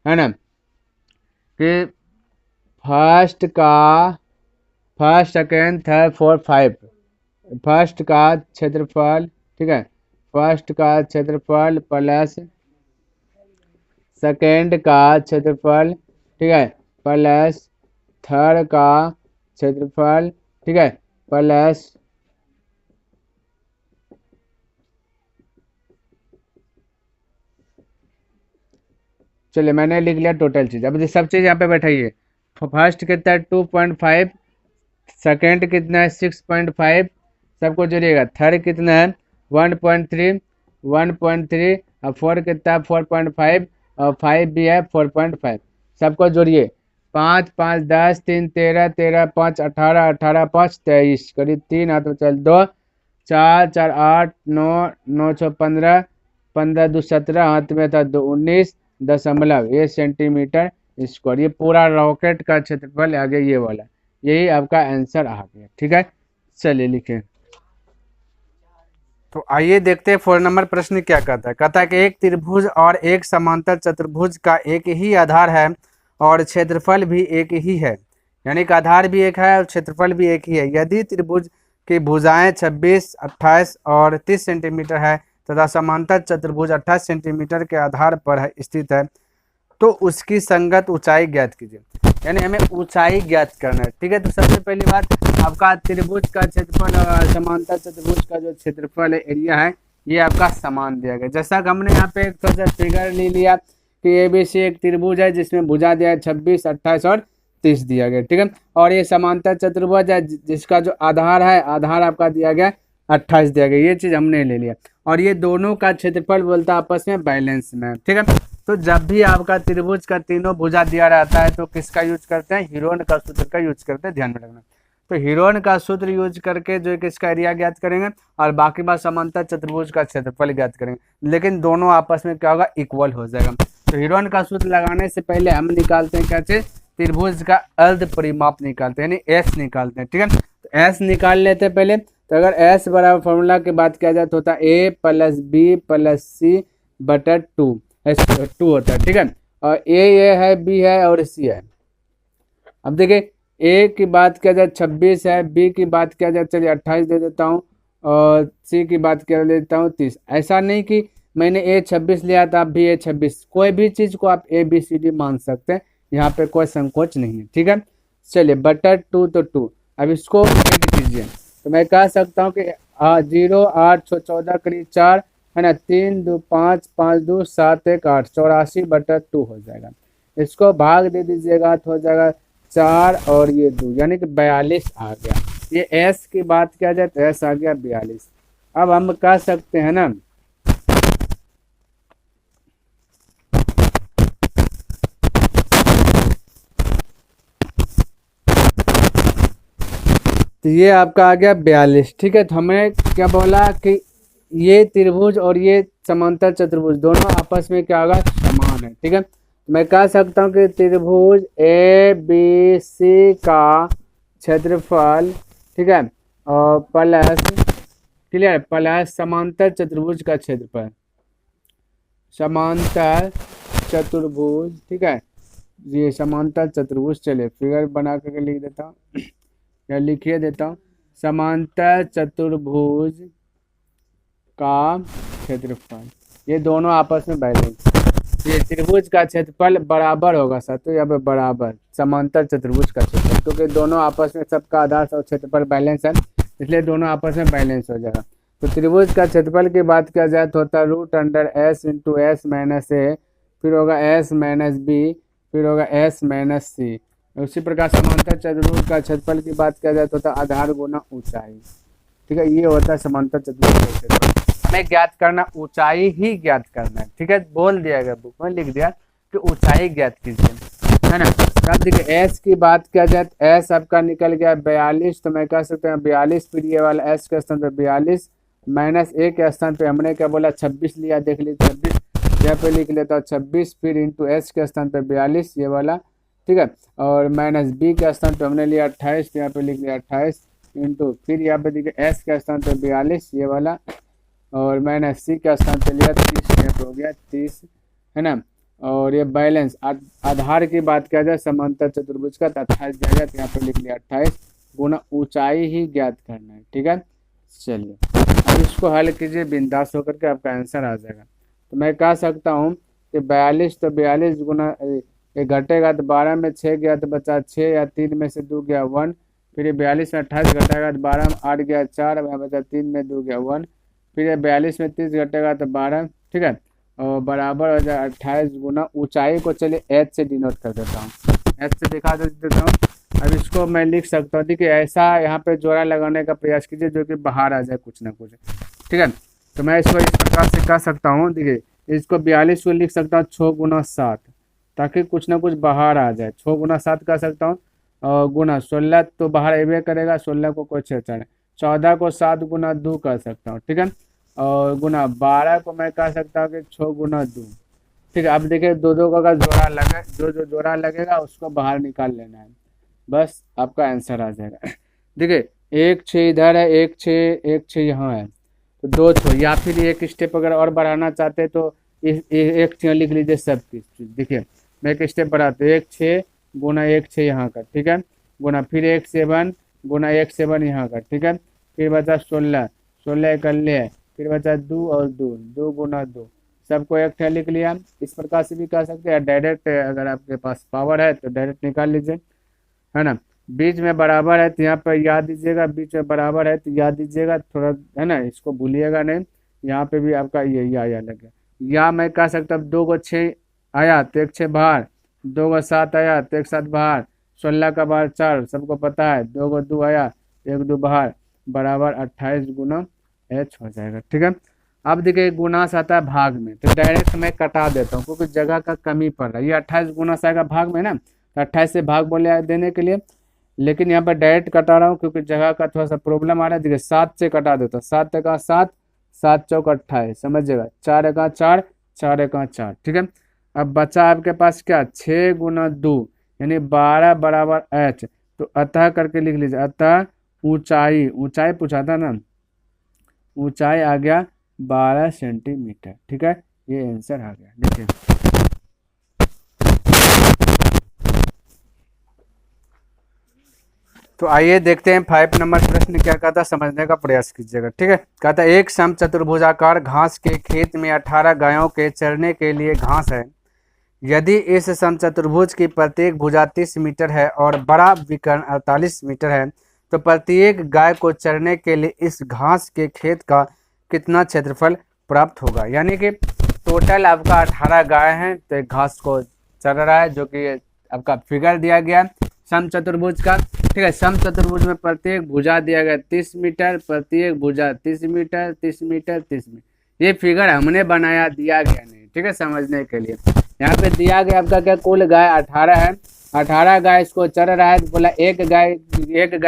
है ना, कि first second third fourth 5, first का क्षेत्रफल, ठीक है, फर्स्ट का क्षेत्रफल प्लस सेकेंड का क्षेत्रफल, ठीक है, प्लस थर्ड का क्षेत्रफल, ठीक है, प्लस चलिए मैंने लिख लिया टोटल चीज। अब सब चीज यहाँ पे बैठाइए। फर्स्ट कितना है 2.5, सेकेंड कितना है 6.5, सबको जोड़िएगा। थर्ड कितना है 1.3, 1.3, और फोर कितना है 4.5, और 5 भी है 4.5, सबको जोड़िए। 5 5 10, 3 13, 13 5 18, 18 5 23, करीब 3 हाथ में चल 2, 4 4 8 9, 9 6 15, 15 2 17, हाथ में था 2 19.1 सेंटीमीटर स्क्वायर। ये पूरा रॉकेट का क्षेत्रफल आ गया, ये वाला, यही आपका आंसर आ गया, ठीक है। चलिए लिखें। तो आइए देखते हैं 4 नंबर प्रश्न क्या कहता है। कहता है कि एक त्रिभुज और एक समांतर चतुर्भुज का एक ही आधार है और क्षेत्रफल भी एक ही है, यानी कि आधार भी एक है और क्षेत्रफल भी एक ही है। यदि त्रिभुज की भुजाएं 26, 28 और 30 सेंटीमीटर है तथा समांतर चतुर्भुज 28 सेंटीमीटर के आधार पर स्थित है, तो उसकी संगत ऊंचाई ज्ञात कीजिए। यानी हमें ऊंचाई ज्ञात करना है, ठीक है। तो सबसे पहली बात, आपका त्रिभुज का क्षेत्रफल और समांतर चतुर्भुज का जो क्षेत्रफल है, एरिया है, ये आपका समान दिया गया। जैसा कि हमने यहाँ पे एक थोड़ा सा फिगर ले लिया कि ABC एक त्रिभुज है जिसमें भुजा दिया है 26, 28 और 30 दिया गया, ठीक है। और ये समांतर चतुर्भुज है जिसका जो आधार है, आधार आपका दिया गया 28 दिया गया, ये चीज हमने ले लिया। और ये दोनों का क्षेत्रफल बोलता है आपस में बैलेंस में, ठीक है। तो जब भी आपका त्रिभुज का तीनों भुजा दिया रहता है तो किसका यूज करते हैं, हीरोन का सूत्र का यूज करते हैं, ध्यान में रखना। तो हीरोन का सूत्र यूज करके जो किसका एरिया ज्ञात करेंगे और बाकी बात समांतर चतुर्भुज का क्षेत्रफल ज्ञात करेंगे, लेकिन दोनों आपस में क्या होगा, इक्वल हो जाएगा। तो हीरोन का सूत्र लगाने से पहले हम निकालते हैं क्या चीज, त्रिभुज का अर्ध परिमाप निकालते हैं, यानी एस निकालते हैं, ठीक है। तो एस निकाल लेते हैं पहले। तो अगर एस बराबर फॉर्मूला की बात किया जाए तो होता है A + B + C बटा 2 होता है, ठीक है। और ये है, B है और C है। अब देखिए A की बात किया जाए 26 है, B की बात किया जाए चलिए 28 दे देता हूँ, और C की बात किया देता हूँ 30। ऐसा नहीं कि मैंने A 26 लिया था आप भी A 26, कोई भी चीज को आप ABCD मान सकते हैं, यहाँ पे कोई संकोच नहीं है, ठीक है। चलिए बटा 2 तो 2, अब इसको ऐड कीजिए। तो मैं कह सकता हूँ कि 0 8 6 14 करीब 4 है ना, 3 2 5 5 2 7 1 8, 84 बटा 2 हो जाएगा। इसको भाग दे दीजिएगा तो हो जाएगा 4 और ये 2, यानी कि 42 आ गया। ये एस की बात किया जाए तो एस आ गया 42। अब हम कह सकते हैं ना, तो ये आपका आ गया 42, ठीक है। तो हमने क्या बोला कि ये त्रिभुज और ये समांतर चतुर्भुज दोनों आपस में क्या होगा, समान है, ठीक है। मैं कह सकता हूँ कि त्रिभुज ABC का क्षेत्रफल, ठीक है, और प्लस, क्लियर, प्लस समांतर चतुर्भुज का क्षेत्रफल, समांतर चतुर्भुज, ठीक है, ये समांतर चतुर्भुज। चलिए फिगर बना करके लिख देता हूँ या लिखिए देता हूँ, समांतर चतुर्भुज का क्षेत्रफल, ये दोनों आपस में बैलेंस। ये त्रिभुज का क्षेत्रफल बराबर होगा सर, तो यहाँ पे बराबर समांतर चतुर्भुज का क्षेत्रफल, क्योंकि दोनों आपस में सबका आधार और क्षेत्रफल बैलेंस है, इसलिए दोनों आपस में बैलेंस हो जाएगा। तो त्रिभुज का क्षेत्रफल की बात किया जाए तो होता है √S × S - A, फिर होगा S - B फिर होगा एस माइनस सी। उसी प्रकार समांतर चतुर्भुज का क्षेत्रफल की बात किया जाए तो होता है आधार गुना ऊंचाई। ठीक है, ये होता है समांतर चतुर्भुज का क्षेत्रफल। हमें ज्ञात करना, ऊंचाई ही ज्ञात करना है। ठीक है, बोल दिया गया, बुक में लिख दिया कि ऊंचाई ज्ञात कीजिए, है ना। अब देखिए एस की बात किया जाए तो एस आपका निकल गया 42, तो मैं कह सकते हैं 42, फिर ये वाला एस के स्थान पे 42 माइनस ए के स्थान पे हमने क्या बोला 26 लिया, देख लीजिए 26 यहाँ पे लिख लेता हूँ 26, फिर इंटू एस के स्थान पे 42 ये वाला, ठीक है, और माइनस बी के स्थान पे हमने लिया 28, यहाँ पे लिख लिया 28 इंटू, फिर यहाँ पे देखिए एस के स्थान पे 42 ये वाला, और माइनस सी के स्थान पे लिया 30, यहाँ पे हो गया 30, है ना। और ये बैलेंस आधार की बात किया जाए समांतर चतुर्भुज का तो 28 जाएगा, तो यहाँ पे लिख लिया 28 गुना ऊंचाई ही ज्ञात करना है। ठीक है, चलिए अब इसको हल कीजिए, बिंदास होकर के आपका आंसर आ जाएगा। तो मैं कह सकता हूँ कि 42, तो 42 गुना ये घटेगा तो 12 में 6 गया तो बचा 6, या 3 में से 2 गया 1, फिर ये 42 में 28 घटेगा तो 12 में 8 गया 4, अब बचा 3 में 2 गया 1, फिर ये 42 में 30 घटेगा तो 12, ठीक है, और बराबर हो जाए 28 गुना ऊंचाई को चलिए एच से डिनोट कर देता हूँ, एच से दिखा देता हूँ। अब इसको मैं लिख सकता हूँ, देखिए ऐसा यहाँ पे जोड़ा लगाने का प्रयास कीजिए जो कि बाहर आ जाए कुछ ना कुछ। ठीक है, तो मैं इसको इस प्रकार से कह सकता हूँ, देखिए इसको 42 को लिख सकता हूँ 6 गुना 7, ताकि कुछ ना कुछ बाहर आ जाए। 6 गुना 7 कह सकता हूँ, और गुना 16 तो बाहर एवे करेगा, 16 को कोई छेड़छाड़, 14 को 7 गुना 2 कर सकता हूँ। ठीक है, और गुना 12 को मैं कह सकता हूँ कि 6 गुना 2। ठीक है, अब देखिए दो दो का जोड़ा लगे, जो जोड़ा लगेगा उसको बाहर निकाल लेना है, बस आपका आंसर आ जाएगा। देखिए 1 6 इधर है, 1 6 1 6 यहाँ है, तो 2 6, या फिर एक स्टेप अगर और बढ़ाना चाहते हैं तो एक 6 लिख लीजिए सब चीज। देखिए मैं एक स्टेप बढ़ाते, 1 6 गुना 1 6 यहाँ का, ठीक है, गुना फिर 1 7 गुना 1 7 यहाँ का, ठीक है, फिर बचा 16 16 इकल्ले है, फिर बचा 2 और 2 2 गुना 2, सबको एक ठे लिख लिया। इस प्रकार से भी कर सकते हैं, डायरेक्ट अगर आपके पास पावर है तो डायरेक्ट निकाल लीजिए, है ना। बीच में बराबर है तो यहाँ पर याद दीजिएगा, बीच में बराबर है तो याद दीजिएगा थोड़ा, है ना, इसको भूलिएगा नहीं। यहाँ पे भी आपका ये आया लगे, या मैं कह सकता हूँ 2 को 6 आया तो 1 6 बाहर, 2 को 7 आया तो 1 7 बाहर, 16 का बाहर 4 सबको पता है, 2 को 2 आया 1 2 बाहर, बराबर 28 गुना एच हो जाएगा। ठीक है, अब देखिए गुणास आता है भाग में, तो डायरेक्ट मैं कटा देता हूँ क्योंकि जगह का कमी पड़ रहा है। ये 28 गुणास आएगा भाग में ना, तो 28 से भाग बोले देने के लिए, लेकिन यहाँ पर डायरेक्ट कटा रहा हूँ क्योंकि जगह का थोड़ा सा प्रॉब्लम आ रहा है। देखिए 7 से कटा देता हूँ, 7 का 7 7 चौक 28, समझिएगा, 4 का 4 4 का 4। ठीक है, अब बचा आपके पास क्या 6 गुना 2 यानी 12 बराबर एच, तो अतः करके लिख लीजिए, अतः ऊंचाई, ऊंचाई पूछा था ना, ऊंचाई आ गया 12 सेंटीमीटर। ठीक है, ये आंसर आ गया। देखिए तो आइए देखते हैं 5 नंबर प्रश्न क्या कहता है, समझने का प्रयास कीजिएगा। ठीक है, कहता है एक सम चतुर्भुजाकार घास के खेत में 18 गायों के चरने के लिए घास है। यदि इस सम चतुर्भुज की प्रत्येक भुजा 30 मीटर है और बड़ा विकर्ण 48 मीटर है, तो प्रत्येक गाय को चरने के लिए इस घास के खेत का कितना क्षेत्रफल प्राप्त होगा। यानी कि टोटल आपका 18 गाय हैं तो एक घास को चर रहा है, जो कि आपका फिगर दिया गया सम चतुर्भुज का। ठीक है, सम चतुर्भुज में प्रत्येक भुजा दिया गया 30 मीटर, प्रत्येक भुजा 30 मीटर 30 मीटर 30 मीटर। ये फिगर हमने बनाया, दिया गया नहीं। ठीक है, समझने के लिए यहाँ पे दिया गया आपका क्या, कुल गाय 18 है, 18 गाय इसको चर रहा है, तो बोला एक गाय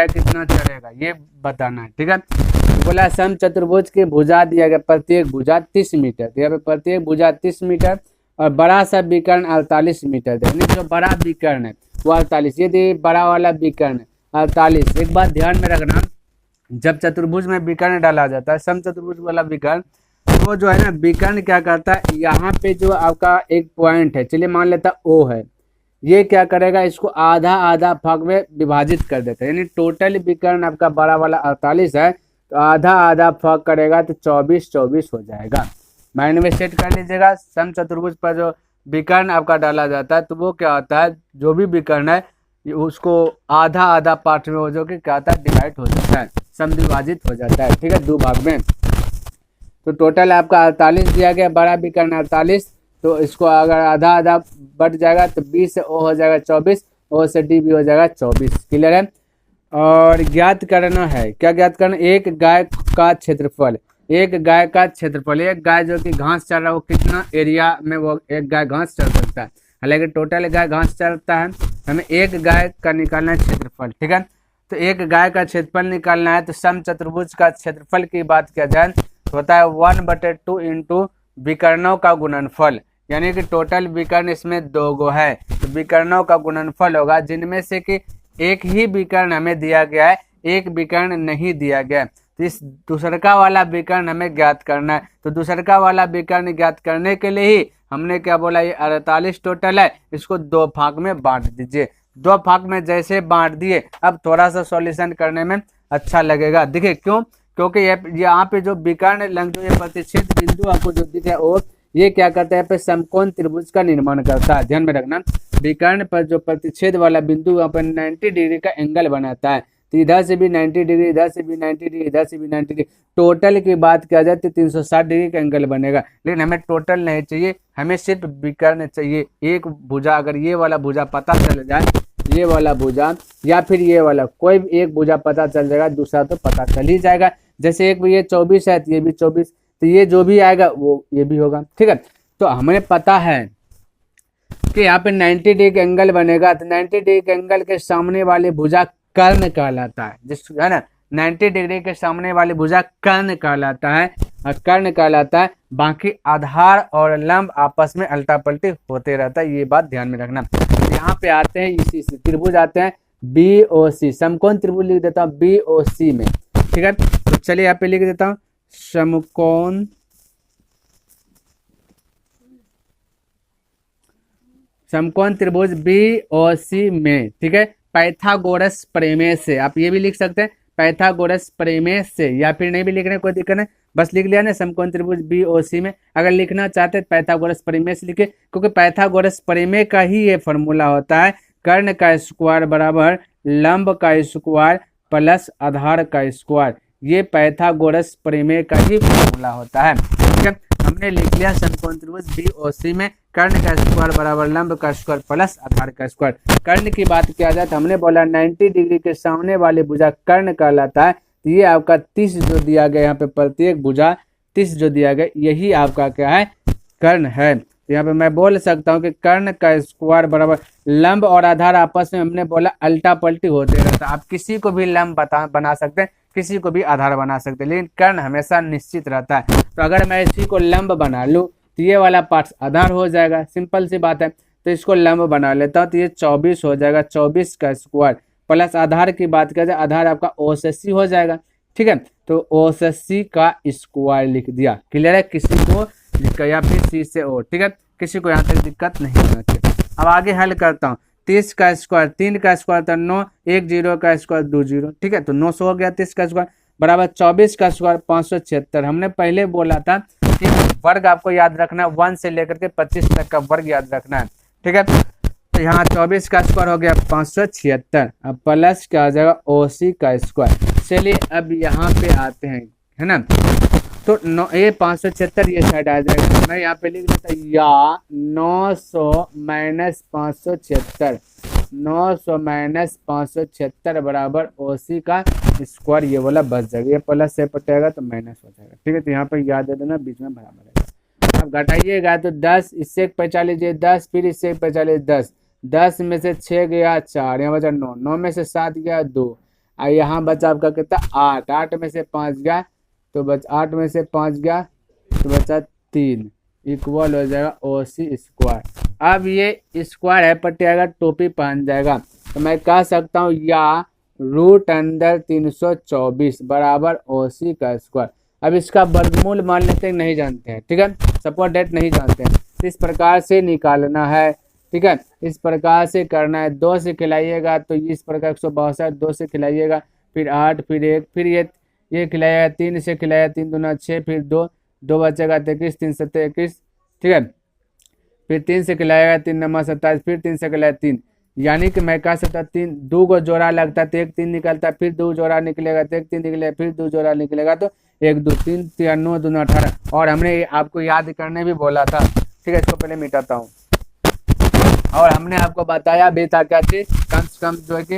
कितना चरेगा ये बताना है। ठीक है, तो बोला सम चतुर्भुज की भुजा दिया गया, प्रत्येक भुजा 30 मीटर, तो यहाँ पे प्रत्येक भुजा 30 मीटर और बड़ा सा विकर्ण 48 मीटर, यानी जो बड़ा विकर्ण है वो 48, यदि बड़ा वाला विकर्ण 48। एक बात ध्यान में रखना, जब चतुर्भुज में विकर्ण डाला जाता है, सम चतुर्भुज वाला विकर्ण, वो जो है ना विकर्ण क्या करता है, यहाँ पे जो आपका एक पॉइंट है, चलिए मान लेता ओ है, ये क्या करेगा, इसको आधा आधा भाग में विभाजित कर देता है। यानी टोटल विकर्ण आपका बड़ा वाला 48 है, तो आधा आधा भाग करेगा तो 24 24 हो जाएगा। माइंड में सेट कर लीजिएगा, सम चतुर्भुज पर जो विकर्ण आपका डाला जाता है तो वो क्या होता है, जो भी विकर्ण है उसको आधा आधा पार्ट में हो, जो कि क्या होता है डिवाइड हो जाता है, समविभाजित हो जाता है। ठीक है, 2 भाग में। तो टोटल आपका 48 दिया गया, बड़ा विकर्ण 48, तो इसको अगर आधा आधा बढ़ जाएगा तो बी से ओ हो जाएगा 24, ओ से डी भी हो जाएगा 24। क्लियर है। और ज्ञात करना है, क्या ज्ञात करना, एक गाय का क्षेत्रफल, एक गाय का क्षेत्रफल, एक गाय जो कि घास चर रहा है वो कितना एरिया में वो एक गाय घास चर सकता है। हालांकि टोटल गाय घास चरता है, हमें एक गाय का निकालना है क्षेत्रफल। ठीक है, तो एक गाय का क्षेत्रफल निकालना है तो समचतुर्भुज का क्षेत्रफल की बात किया जाए तो होता है 1/2 इंटू विकर्णों का गुणनफल, यानी कि टोटल विकर्ण इसमें 2 गो है तो विकर्णों का गुणनफल होगा, जिनमें से कि एक ही विकर्ण हमें दिया गया है, एक विकर्ण नहीं दिया गया है। तो इस दूसरका वाला विकर्ण हमें ज्ञात करना है, तो दूसरका वाला विकर्ण ज्ञात करने के लिए ही हमने क्या बोला, ये 48 टोटल है, इसको 2 भाग में बांट दीजिए। 2 भाग में जैसे बांट दिए, अब थोड़ा सा सॉल्यूशन करने में अच्छा लगेगा। देखिए क्यों, क्योंकि यहाँ पे जो विकर्ण लंग जो ये प्रतिच्छेद बिंदु आपको जो दिख रहा है और ये क्या करता है, यहाँ पे समकोण त्रिभुज का निर्माण करता है। ध्यान में रखना, विकर्ण पर जो प्रतिच्छेद वाला बिंदु यहाँ पर 90 डिग्री का एंगल बनाता है, तो इधर से भी 90 डिग्री, इधर से भी 90 डिग्री, इधर से भी 90 डिग्री, टोटल की बात किया जाए तो 360 डिग्री का एंगल बनेगा। लेकिन हमें टोटल नहीं चाहिए, हमें सिर्फ विकर्ण चाहिए। एक भुजा, अगर ये वाला भुजा पता चल जाए, ये वाला भुजा या फिर ये वाला कोई भी एक भुजा पता चल जाएगा, दूसरा तो पता चल ही जाएगा। जैसे एक ये 24 है तो ये भी 24, तो ये जो भी आएगा वो ये भी होगा। ठीक है, तो हमें पता है कि यहाँ पे 90 डिग्री का एंगल बनेगा, तो 90 डिग्री के एंगल के सामने वाली भुजा कर्ण कहलाता है, जिस है ना 90 डिग्री के सामने वाली भुजा कर्ण कहलाता है, और कर्ण कहलाता है। बाकी आधार और लंब आपस में उल्टा पलटी होते रहता है, ये बात ध्यान में रखना। यहाँ पे आते हैं इसी से त्रिभुज आते हैं BOC, समकोण त्रिभुज लिख देता हूँ BOC में। ठीक है, तो चलिए यहाँ पे लिख देता हूँ समकोण त्रिभुज BOC में। ठीक है, पाइथागोरस प्रमेय से, आप ये भी लिख सकते हैं पाइथागोरस प्रमेय से, या फिर नहीं भी लिखने कोई दिक्कत नहीं, बस लिख लिया ना समकोण त्रिभुज BOC में। अगर लिखना चाहते हैं पाइथागोरस प्रमेय से लिखे, क्योंकि पाइथागोरस प्रमेय का ही ये फॉर्मूला होता है, कर्ण का स्क्वायर बराबर लंब का स्क्वायर प्लस आधार का स्क्वायर। ये पाइथागोरस प्रमेय का ही फॉर्मूला होता है। ठीक है, हमने लिख लिया समकोण त्रिभुज BOC में कर्ण का स्क्वायर बराबर लंब का स्क्वायर प्लस आधार का स्क्वायर। कर्ण की बात किया जाए तो हमने बोला 90 डिग्री के सामने वाली भुजा कर्ण कहलाता है, तो ये आपका 30 जो दिया गया यहाँ पे, प्रत्येक भुजा 30 जो दिया गया, यही आपका क्या है, कर्ण है। तो यहाँ पे मैं बोल सकता हूँ कि कर्ण का स्क्वायर बराबर लंब और आधार आपस में हमने बोला उल्टा पलटी होते रहता है। आप किसी को भी लंब बना सकते हैं, किसी को भी आधार बना सकते हैं, लेकिन कर्ण हमेशा निश्चित रहता है। तो अगर मैं इसी को लंब बना लूँ तो ये वाला पार्ट आधार हो जाएगा, सिंपल सी बात है। तो इसको लंब बना लेता हूँ तो ये 24 हो जाएगा, 24 का स्क्वायर प्लस आधार की बात किया जाए, आधार आपका OC हो जाएगा। ठीक है, तो OC का स्क्वायर लिख दिया। क्लियर है, किसी को या फिर C से O। ठीक है, किसी को यहाँ तक दिक्कत नहीं होना चाहिए। अब आगे हल करता हूँ, 30 का स्क्वायर, 3 का स्क्वायर तो 9, 1 0 का स्क्वायर 2 0। ठीक है, तो 900 हो गया 30 का स्क्वायर बराबर 24 का स्क्वायर 576। हमने पहले बोला था कि वर्ग आपको याद रखना है, 1 से लेकर के 25 तक का वर्ग याद रखना है। ठीक है, तो यहाँ 24 का स्क्वायर हो गया 576, अब प्लस क्या आ जाएगा OC का स्क्वायर। चलिए अब यहाँ पे आते हैं, है ना, तो ये 576 ये साइड आ जाएगा, मैं यहाँ पे लिख देता या 900 माइनस 576, 900 माइनस 576 बराबर OC का स्क्वायर, ये वाला बच जाएगा, ये प्लस से पटेगा तो माइनस हो जाएगा। ठीक है, तो यहाँ पे याद दे देना, बीच में बराबर है। अब घटाइएगा तो 10, इससे 45 लीजिए 10, फिर इससे 45 10, 10 में से 6 गया 4, यहाँ बचा 9, 9 में से 7 गया 2, और यहाँ बचा आपका कितना 8, 8 में से 5 गया तो 8 में से 5 गया तो बचा 3, इक्वल हो जाएगा OC स्क्वायर। अब ये स्क्वायर है पटेगा, टोपी पहन जाएगा, तो मैं कह सकता हूँ या √324 बराबर OC का स्क्वायर। अब इसका वर्गमूल मान लेते हैं, नहीं जानते हैं। ठीक है, सपोर्ट डेट नहीं जानते हैं, तो इस प्रकार से निकालना है। ठीक है, इस प्रकार से करना है, 2 से खिलाइएगा तो इस प्रकार 162, 2 से खिलाइएगा फिर 8, फिर 1, फिर ये खिलाएगा, 3 से खिलाया, 3 दूना 6, फिर 2 बचेगा 23, 3 7 21। ठीक है, फिर 3 से खिलाएगा, 3 9 27, फिर 3 से खिलाया 3, यानी कि मैं कह सकता 3 2 को जोड़ा लगता है तो 1 3 निकलता है, फिर 2 जोड़ा निकलेगा तो 1 3 निकलेगा, फिर 2 जोड़ा निकलेगा तो 1 2 3 3 9 2 18। और हमने आपको याद करने भी बोला था ठीक है, इसको पहले मिटाता हूँ। और हमने आपको बताया भी था क्या चीज, कम से कम जो है कि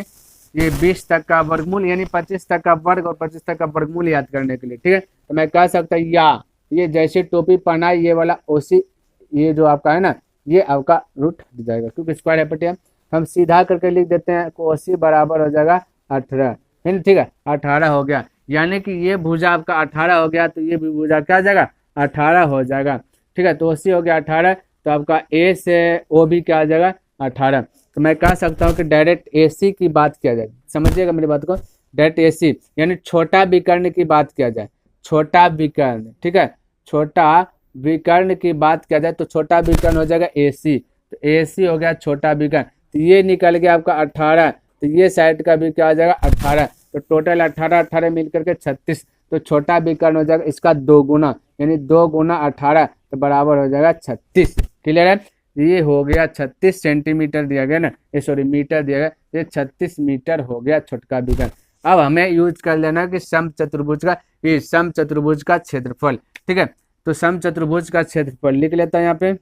ये 20 तक का वर्गमूल यानी 25 तक का वर्ग और 25 तक का वर्गमूल याद करने के लिए, ठीक है। तो मैं कह सकता हूँ या ये जैसे टोपी पहना है ये वाला ओसी, ये जो आपका है ना ये आपका रूट हट जाएगा क्योंकि स्क्वायर है, हम सीधा करके लिख देते हैं ओसी बराबर हो जाएगा 18, है ना, ठीक है, 18 हो गया। यानी कि ये भुजा आपका 18 हो गया तो ये भी भुजा क्या हो जाएगा 18 हो जाएगा, ठीक है। तो ओसी हो गया 18, तो आपका ए से ओ भी क्या आ जाएगा 18। तो मैं कह सकता हूँ कि डायरेक्ट एसी की बात किया जाए, समझिएगा मेरी बात को, डायरेक्ट एसी यानी छोटा विकर्ण की बात किया जाए, छोटा विकर्ण, ठीक है, छोटा विकर्ण की बात किया जाए तो छोटा विकर्ण हो जाएगा एसी, तो एसी हो गया छोटा विकर्ण। तो ये निकल गया आपका 18, तो ये साइड का भी क्या हो जाएगा 18, तो टोटल 18 18 मिलकर के 36, तो छोटा विकर्ण हो जाएगा इसका 2 गुना यानी 2 गुना 18 तो बराबर हो जाएगा 36। क्लियर है, ये हो गया 36 सेंटीमीटर दिया गया ना, ये सॉरी मीटर दिया गया, ये 36 मीटर हो गया छोटका विकर्ण। अब हमें यूज कर लेना कि समचतुर्भुज का, ये समचतुर्भुज का क्षेत्रफल, ठीक है। तो समचतुर्भुज का क्षेत्रफल लिख लेता है यहाँ पे,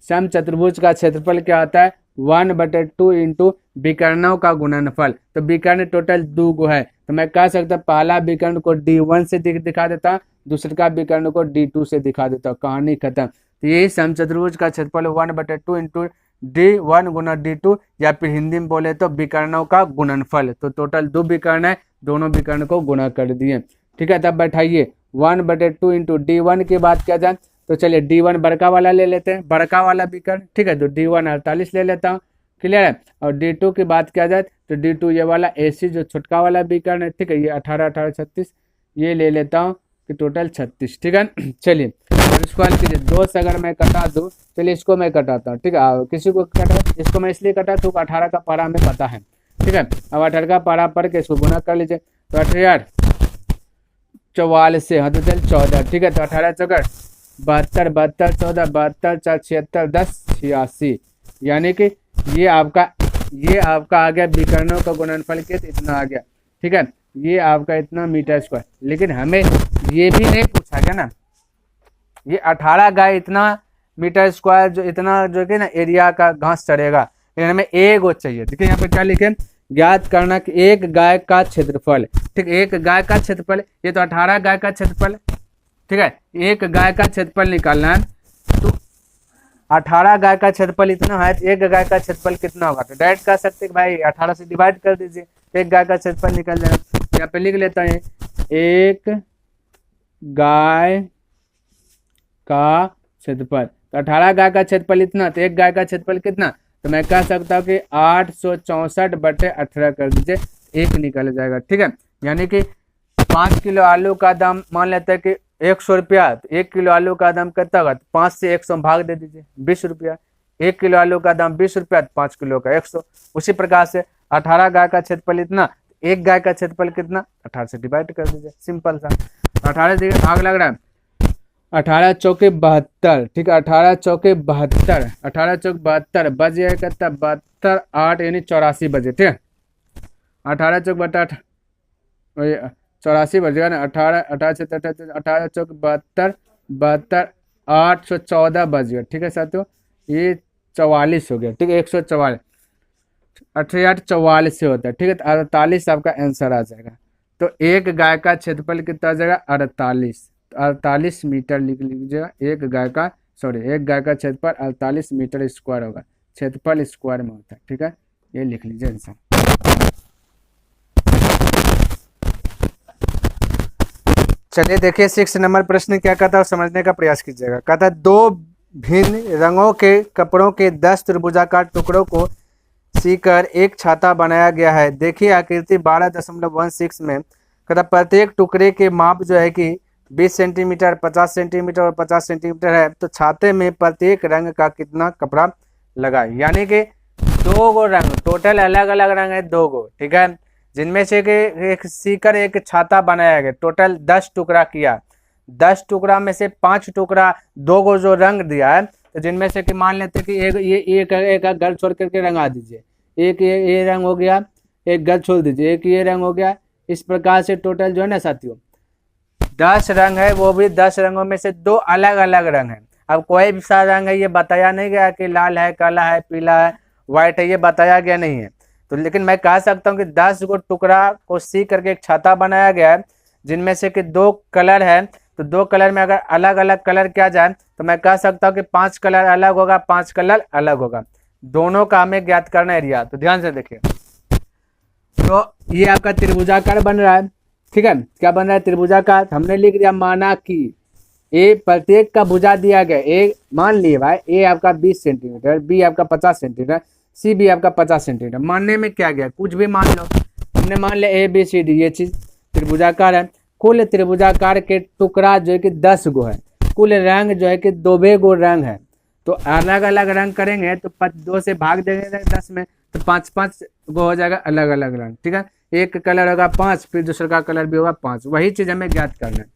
समचतुर्भुज का क्षेत्रफल क्या होता है 1/2 इंटू विकर्णों का गुणनफल। तो विकर्ण टोटल 2 गो है, तो मैं कह सकता पहला विकर्ण को D1 से दिखा देता, दूसरे का विकर्ण को D2 से दिखा देता, कहानी खत्म। तो यही समचतुर्भुज का क्षेत्रफल 1/2 इंटू D1 गुना D2, या फिर हिंदी में बोले तो विकर्णों का गुणनफल। तो टोटल 2 विकर्ण है, दोनों विकर्ण को गुणा कर दिए, ठीक है। तब बैठाइए 1/2 इंटू D1 की बात किया जाए तो चलिए D1 बड़का वाला ले लेते हैं, बड़का वाला विकर्ण, ठीक है। तो D1 48 ले लेता हूँ, क्लियर है। और D2 की बात किया जाए तो D2 ये वाला AC जो छोटका वाला विकर्ण है, ठीक है, ये 18 18 36 ये ले लेता हूँ कि टोटल 36, ठीक है। चलिए और इसको हल कीजिए, 2 से अगर मैं कटा दूँ, चलिए इसको मैं कटाता हूँ, ठीक है। किसी को कटा, इसको मैं इसलिए कटा तो 18 का पारा हमें पता है, ठीक है। अब 18 का पारा पढ़ के इसको गुना कर लीजिए, तो 18 44 से हाँ तो चल 14, ठीक है। तो 18 चौकर 72 72 14 72 4 76 10 86, यानी कि ये आपका आ गया विकर्णों का गुणनफल के इतना आ गया, ठीक है। ये आपका इतना मीटर स्क्वायर, लेकिन हमें ये भी नहीं पूछा गया ना, ये 18 गाय इतना मीटर स्क्वायर जो इतना जो कि ना एरिया का घास चढ़ेगा, लेकिन हमें एक वो चाहिए। देखिए यहाँ पे क्या लिखे, ज्ञात करना कि एक गाय का क्षेत्रफल, ठीक, एक गाय का क्षेत्रफल, ये तो 18 गाय का क्षेत्रफल, ठीक है। एक गाय का क्षेत्रफल निकालना है तो 18 गाय का क्षेत्रफल इतना है, तो एक गाय का क्षेत्रफल कितना होगा, तो डायरेक्ट कर सकते हैं भाई 18 से डिवाइड कर दीजिए, एक गाय का क्षेत्रफल निकल जाएगा। यहाँ पे लिख लेता है एक गाय का क्षेत्रफल, तो 18 गाय का क्षेत्रफल इतना, तो एक गाय का क्षेत्रफल कितना, तो मैं कह सकता हूँ कि 864/18 कर दीजिए, एक निकल जाएगा, ठीक है। यानी कि 5 किलो आलू का दाम मान लेते हैं कि 100 रुपया, तो 1 किलो आलू का दाम कितना होगा, 5 से 100 भाग दे दीजिए 20 रुपया, 1 किलो आलू का दाम 20 रुपया, 5 किलो का 100। उसी प्रकार से 18 गाय का क्षेत्रफल इतना, एक गाय का क्षेत्रफल कितना, 18 से डिवाइड कर दीजिए, सिंपल सा। 18 से भाग लग रहा है, 18 चौके 72, ठीक है, 18 चौके 72, 18 चौक 72 बज गया कितना 72 8 यानी 84 बजे, ठीक है। 18 चौक 72 84 बजेगा ना, 18 18 चौक 72 72 814 बज गया, ठीक है साथियों, ये 44 हो गया, ठीक है, 144 88 44 से होता है, ठीक है। तो 48 आपका आंसर आ जाएगा। तो एक गाय का क्षेत्रफल कितना आ जाएगा 48, 48 मीटर लिख लीजिएगा, एक गाय का क्षेत्रफल 48 मीटर स्क्वायर होगा, क्षेत्रफल स्क्वायर में होता है, ठीक है, ये लिख लीजिए आंसर। चलिए देखिए 6 नंबर प्रश्न क्या कहता है, समझने का प्रयास कीजिएगा। कहता है 2 भिन्न रंगों के कपड़ों के 10 त्रिभुजाकार टुकड़ों को सीकर एक छाता बनाया गया है। देखिए आकृति 12.16 में। कहता प्रत्येक टुकड़े के माप जो है कि 20 सेंटीमीटर 50 सेंटीमीटर और 50 सेंटीमीटर है, तो छाते में प्रत्येक रंग का कितना कपड़ा लगा, यानी कि 2 गो रंग, टोटल अलग अलग रंग है 2 गो, ठीक है, जिनमें से एक सीकर एक छाता बनाया गया, टोटल 10 टुकड़ा किया, 10 टुकड़ा में से 5 टुकड़ा 2 गो जो रंग दिया है, तो जिनमें से कि मान लेते कि एक गल छोड़ करके रंगा दीजिए, एक ये रंग हो गया, एक गल छोड़ दीजिए, एक ये रंग हो गया, इस प्रकार से टोटल जो है ना साथियों 10 रंग है, वो भी 10 रंगों में से 2 अलग अलग रंग है। अब कोई भी सा रंग है ये बताया नहीं गया कि लाल है, काला है, पीला है, व्हाइट है, ये बताया गया नहीं है। तो लेकिन मैं कह सकता हूँ कि 10 गो टुकड़ा को सी करके एक छाता बनाया गया है, जिनमें से कि 2 कलर है। तो 2 कलर में अगर अलग अलग कलर किया जाए तो मैं कह सकता हूँ कि 5 कलर अलग होगा, 5 कलर अलग होगा। दोनों का हमें ज्ञात करना एरिया। तो ध्यान से देखिए, तो ये आपका त्रिभुजाकार बन रहा है, ठीक है। क्या बन रहा है? त्रिभुजाकार। हमने लिख दिया माना कि ए प्रत्येक का भुजा दिया गया, ए मान लिए भाई, ए आपका 20 सेंटीमीटर, बी आपका 50 सेंटीमीटर, सी भी आपका 50 सेंटीमीटर। मानने में क्या गया, कुछ भी मान लो। हमने मान लिया ए बी सी डी ये चीज त्रिभुजाकार है। कुल त्रिभुजाकार के टुकड़ा जो है कि 10 गो है, कुल रंग जो है कि 2 गो रंग है। तो अलग अलग रंग करेंगे तो 2 से भाग देंगे 10 में, तो 5 गो हो जाएगा अलग अलग रंग, ठीक है। एक कलर होगा 5, फिर दूसरे का कलर भी होगा 5। वही चीज हमें ज्ञात करना है,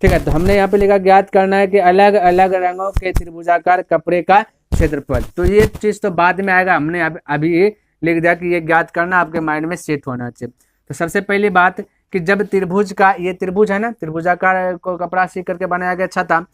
ठीक है। तो हमने यहाँ पे लिखा ज्ञात करना है कि अलग अलग रंगों के त्रिभुजाकार कपड़े का क्षेत्रफल। तो ये चीज तो बाद में आएगा, हमने अभी लिख दिया कि ये ज्ञात करना आपके माइंड में सेट होना चाहिए। तो सबसे पहली बात कि जब त्रिभुज का, ये त्रिभुज है ना, त्रिभुजाकार को कपड़ा सी करके बनाया गया छता,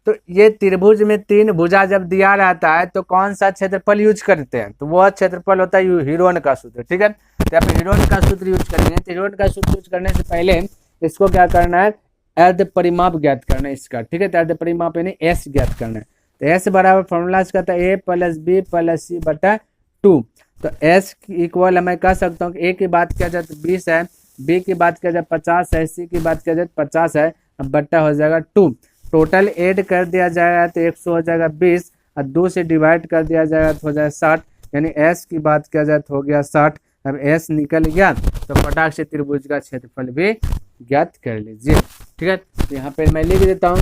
तो ये त्रिभुज में 3 भुजा जब दिया रहता है तो कौन सा क्षेत्रफल यूज करते हैं? तो वह क्षेत्रफल होता है हीरोन का सूत्र, ठीक है। तो यहाँ पे हीरोन का सूत्र यूज करेंगे। तो हीरोन का सूत्र यूज करने से पहले इसको क्या करना है, अर्ध परिमाप ज्ञात करना है इसका, ठीक है। तो अर्ध परिमाप यानी एस ज्ञात करना है। तो एस बराबर फॉर्मूला इसका था ए प्लस बी प्लस सी बटा 2। तो एस इक्वल मैं कह सकता हूँ कि ए की बात किया जाए तो 20 है, बी की बात किया जाए 50 है, सी की बात किया जाए 50 है, अब बट्टा हो जाएगा 2। टोटल ऐड कर दिया जाएगा तो 100 हो जाएगा 20, और 2 से डिवाइड कर दिया जाएगा तो हो जाएगा 60, यानी एस की बात किया जाए तो हो गया 60। अब एस निकल गया तो फटाक से त्रिभुज का क्षेत्रफल भी ज्ञात कर लीजिए, ठीक है। तो यहाँ पे मैं लिख देता हूँ,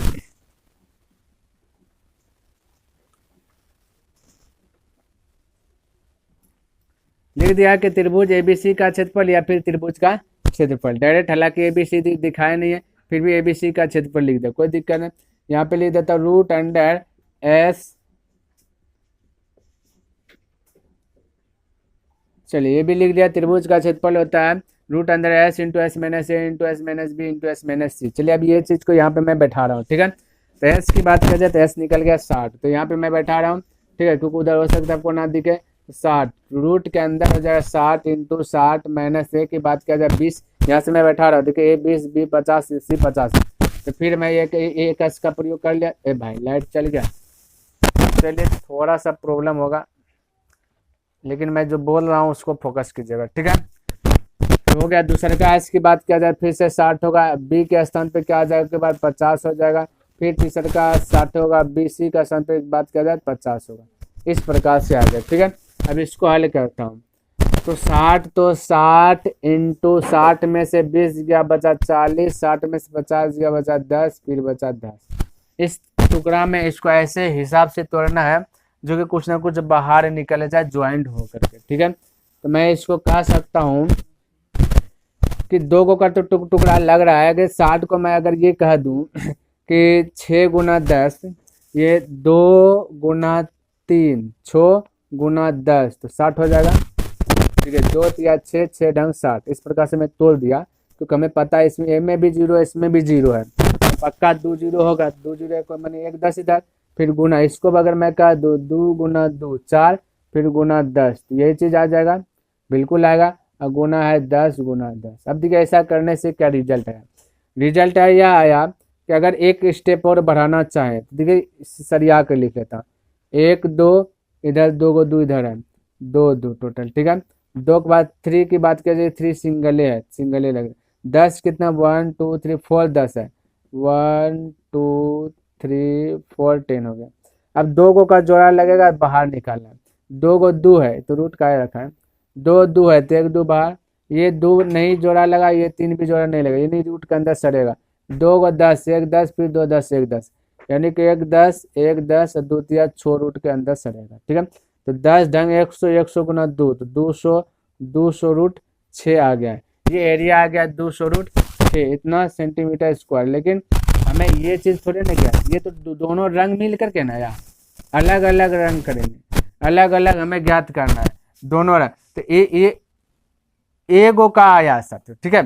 लिख दिया कि त्रिभुज एबीसी का क्षेत्रफल या फिर त्रिभुज का क्षेत्रफल डायरेक्ट, हालांकि एबीसी दिखाया नहीं है, फिर भी एबीसी का क्षेत्रफल लिख दे, कोई दिक्कत नहीं। यहाँ पे लिख देता हूँ रूट अंडर एस, चलिए ये भी लिख दिया। त्रिभुज का क्षेत्रफल होता है root under s into s minus a into s minus b into s minus c. चलिए अब ये चीज को यहाँ पे मैं बैठा रहा हूँ, ठीक है। तो एस की बात किया जाए तो एस निकल गया 60, तो यहाँ पे मैं बैठा रहा हूँ, ठीक है, क्योंकि उधर हो सकता है आपको ना दिखे। 60 रूट के अंदर हो जाएगा 60 इंटू 60 माइनस ए की बात किया जाए 20, यहाँ से मैं बैठा रहा हूँ, देखिए ए 20 बी 50 सी 50। तो फिर मैं एक एस का प्रयोग कर लिया। ए भाई लाइट चल गया, चलिए थोड़ा सा प्रॉब्लम होगा, लेकिन मैं जो बोल रहा हूँ उसको फोकस कीजिएगा, ठीक है। तो हो गया। दूसरे का एस की बात किया जाए फिर से 60 होगा, बी के स्थान पे क्या आ जाएगा के बाद 50 हो जाएगा, फिर तीसरे का 60 होगा, बी सी का स्थान पे बात किया जाए 50 होगा। इस प्रकार से आ जाए, ठीक है। अब इसको हल करता हूँ। तो 60 इंटू 60 में से 20 गया बचा 40, 60 में से 50 गया बचा 10, फिर बचा 10। इस टुकड़ा में इसको ऐसे हिसाब से तोड़ना है जो कि कुछ ना कुछ बाहर निकले जाए ज्वाइंट हो करके, ठीक है। तो मैं इसको कह सकता हूँ कि 2 को का तो टुकड़ा लग रहा है कि 60 को मैं अगर ये कह दूं कि 6 गुना 10, ये 2 गुना 3, 6 गुना 10 तो 60 हो जाएगा, ठीक है। 2 या 6 6 ढंग 60, इस प्रकार से मैं तोड़ दिया क्योंकि हमें पता है इसमें ए में भी 0 है, इसमें भी 0 है, पक्का 2 0 होगा। 2 0 को मैंने 1 10 इधर, फिर गुना, इसको अगर मैं कह दूँ 2 गुना 2 4, फिर गुना 10, तो यही चीज आ जाएगा, बिल्कुल आएगा। और गुना है 10 गुना 10। अब देखिए ऐसा करने से क्या रिजल्ट आया, रिजल्ट यह आया कि अगर एक स्टेप और बढ़ाना चाहें तो देखिए सरिया कर लिख लेता, 1 2 इधर 2 को 2 इधर है, 2 2 टोटल, ठीक है। 2 के बाद 3 की बात किया जाए 3 सिंगले है, सिंगले लगे। 10 कितना 1 2 3 4 10 है, 1 2 3 4 10 हो गया। अब 2 को का जोड़ा लगेगा बाहर निकालना, 2 को 2 है तो रूट का रखा है, 2 2 है तो 1 2 बाहर, ये 2 नहीं जोड़ा लगा, ये 3 भी जोड़ा नहीं लगा, ये नहीं रूट के अंदर सड़ेगा। 2 को 10 1 10 फिर 2 10 1 10, यानी कि 1 10 1 10 2 3 6 रूट के अंदर सड़ेगा, ठीक है। तो 10 ढंग 100 100 गुना 2 तो 200 200 रूट 6 आ गया है, ये एरिया आ गया 200 रूट 6, इतना सेंटीमीटर स्क्वायर। लेकिन हमें ये चीज थोड़े ना क्या, ये तो दोनों रंग मिल करके ना यार अलग अलग रंग करेंगे, अलग अलग हमें ज्ञात करना है दोनों रंग। तो ए गो का आया सत्य, ठीक है।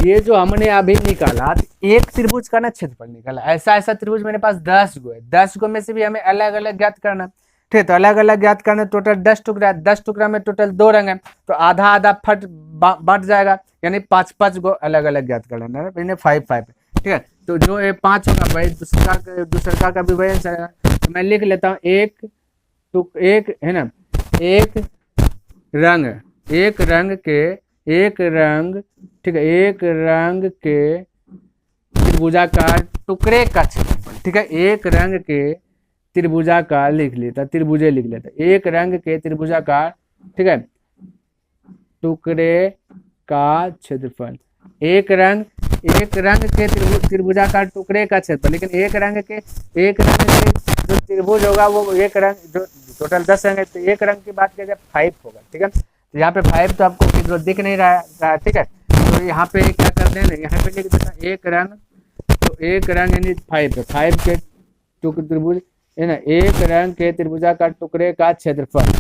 ये जो हमने अभी निकाला, एक त्रिभुज का ना क्षेत्रफल निकाला, ऐसा ऐसा त्रिभुज मेरे पास 10 गो है, 10 गो में से भी हमें अलग अलग ज्ञात करना, ठीक है। तो अलग अलग ज्ञात करना, टोटल 10 टुकड़ा है, 10 टुकड़ा में टोटल 2 रंग है, तो आधा आधा फट बट जाएगा, यानी 5 गो अलग अलग ज्ञात कर लेना है, 5 ठीक है। तो जो ये 5 होगा भाई दूसरा का भी वही आंसर है। तो मैं लिख लेता हूँ एक है ना, एक रंग ठीक है, एक रंग के त्रिभुजाकार टुकड़े का क्षेत्रफल, ठीक है। एक रंग के त्रिभुजाकार त्रिभुजे लिख लेता, एक रंग के त्रिभुजाकार, ठीक है, टुकड़े का क्षेत्रफल, एक रंग के त्रिभुजाकार टुकड़े का क्षेत्रफल, लेकिन एक रंग के जो त्रिभुज होगा वो एक रंग, जो टोटल 10 रंग है, तो एक रंग की बात किया जाए 5 होगा, ठीक है। तो यहाँ पे 5 तो आपको दिख नहीं रहा है, ठीक है। तो यहाँ पे क्या करते हैं, यहाँ पे लिख देता हूँ एक रंग, तो एक रंग यानी 5 के त्रिभुज है ना, एक रंग के त्रिभुजाकार टुकड़े का क्षेत्रफल,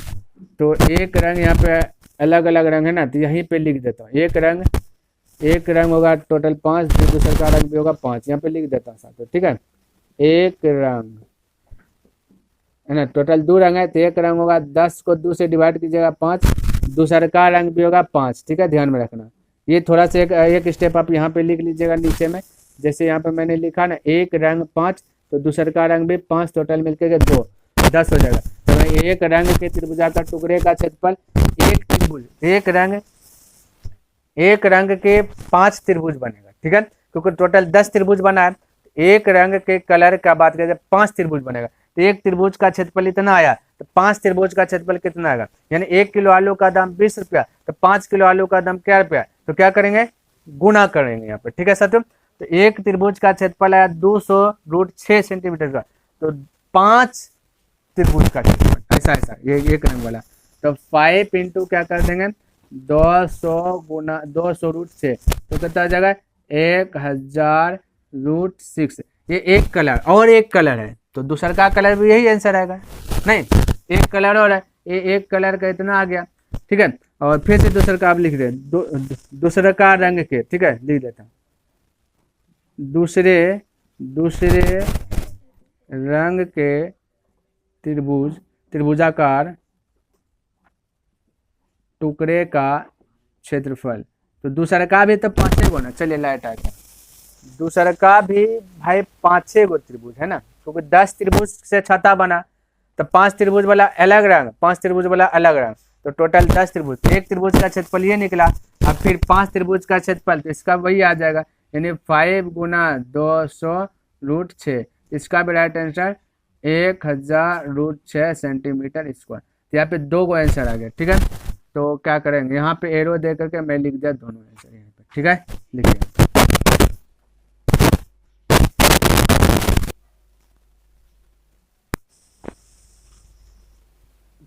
तो एक रंग यहाँ पे अलग अलग रंग है ना, तो यहीं पे लिख देता हूँ एक रंग होगा टोटल 5, दूसरा का रंग भी होगा 5, यहाँ पे लिख देता हूँ साथ, ठीक है। एक रंग है ना, टोटल 2 रंग है, तो एक रंग होगा 10 को 2 से डिवाइड कीजिएगा 5, दूसरा का रंग भी होगा 5, ठीक है, ध्यान में रखना। ये थोड़ा सा एक स्टेप आप यहाँ पे लिख लीजिएगा नीचे में, जैसे यहाँ पे मैंने लिखा ना एक रंग 5, तो दूसरा का रंग भी 5, टोटल मिलकर 2, 10 हो जाएगा। तो एक रंग के त्रिभुजाकार टुकड़े का क्षेत्रफल, एक रंग के 5 त्रिभुज बनेगा, ठीक है, क्योंकि टोटल 10 त्रिभुज बना है, एक रंग के कलर का बात करें 5 त्रिभुज बनेगा, तो एक त्रिभुज का क्षेत्रफल इतना आया, तो 5 त्रिभुज का क्षेत्रफल कितना आएगा, यानी 1 किलो आलू का दाम 20 रुपया, तो 5 किलो आलू का दाम क्या रुपया, तो क्या करेंगे, गुना करेंगे यहाँ पे, ठीक है साथियों। तो एक त्रिभुज का क्षेत्रफल आया 200√6 सेंटीमीटर का, तो 5 त्रिभुज का क्षेत्रफल ऐसा ये एक रंग वाला, तो 5 इंटू क्या कर देंगे 200 गुना 200√6, तो कितना आ जाएगा 1000√6। ये एक कलर और एक कलर है, तो दूसरा का कलर भी यही आंसर आएगा, नहीं एक कलर और है, ये एक कलर का इतना आ गया, ठीक है। और फिर से दूसरा का आप लिख दे, दूसरा का रंग के, ठीक है, लिख देता हूँ, दूसरे रंग के त्रिभुजाकार टुकड़े का क्षेत्रफल, तो दूसरा का भी तो 5 गो ना, चलिए लाइट आ गया, दूसरा का भी भाई 5 गो त्रिभुज है ना, क्योंकि 10 त्रिभुज से छठा बना, तो 5 त्रिभुज वाला अलग रंग, 5 त्रिभुज वाला अलग रंग, तो टोटल 10 त्रिभुज, एक त्रिभुज का क्षेत्रफल ये निकला, अब फिर 5 त्रिभुज का क्षेत्रफल, तो इसका वही आ जाएगा, यानी 5 गुना 200√6, इसका भी राइट आंसर 1000√6 सेंटीमीटर स्क्वायर। तो यहाँ पे 2 गो आंसर आ गया, ठीक है। तो क्या करेंगे, यहाँ पे एरो दे करके मैं लिख दिया दोनों आंसर यहाँ पे, ठीक है, लिखिए।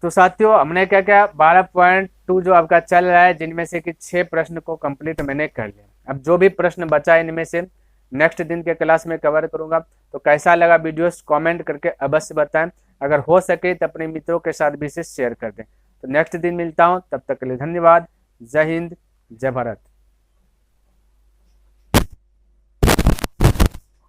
तो साथियों हमने क्या क्या 12.2 जो आपका चल रहा है, जिनमें से कि 6 प्रश्न को कंप्लीट मैंने कर लिया। अब जो भी प्रश्न बचा है इनमें से नेक्स्ट दिन के क्लास में कवर करूंगा। तो कैसा लगा वीडियोस कमेंट करके अवश्य बताएं, अगर हो सके तो अपने मित्रों के साथ भी इसे शेयर कर दें। तो नेक्स्ट दिन मिलता हूं, तब तक के लिए धन्यवाद। जय हिंद, जय भारत।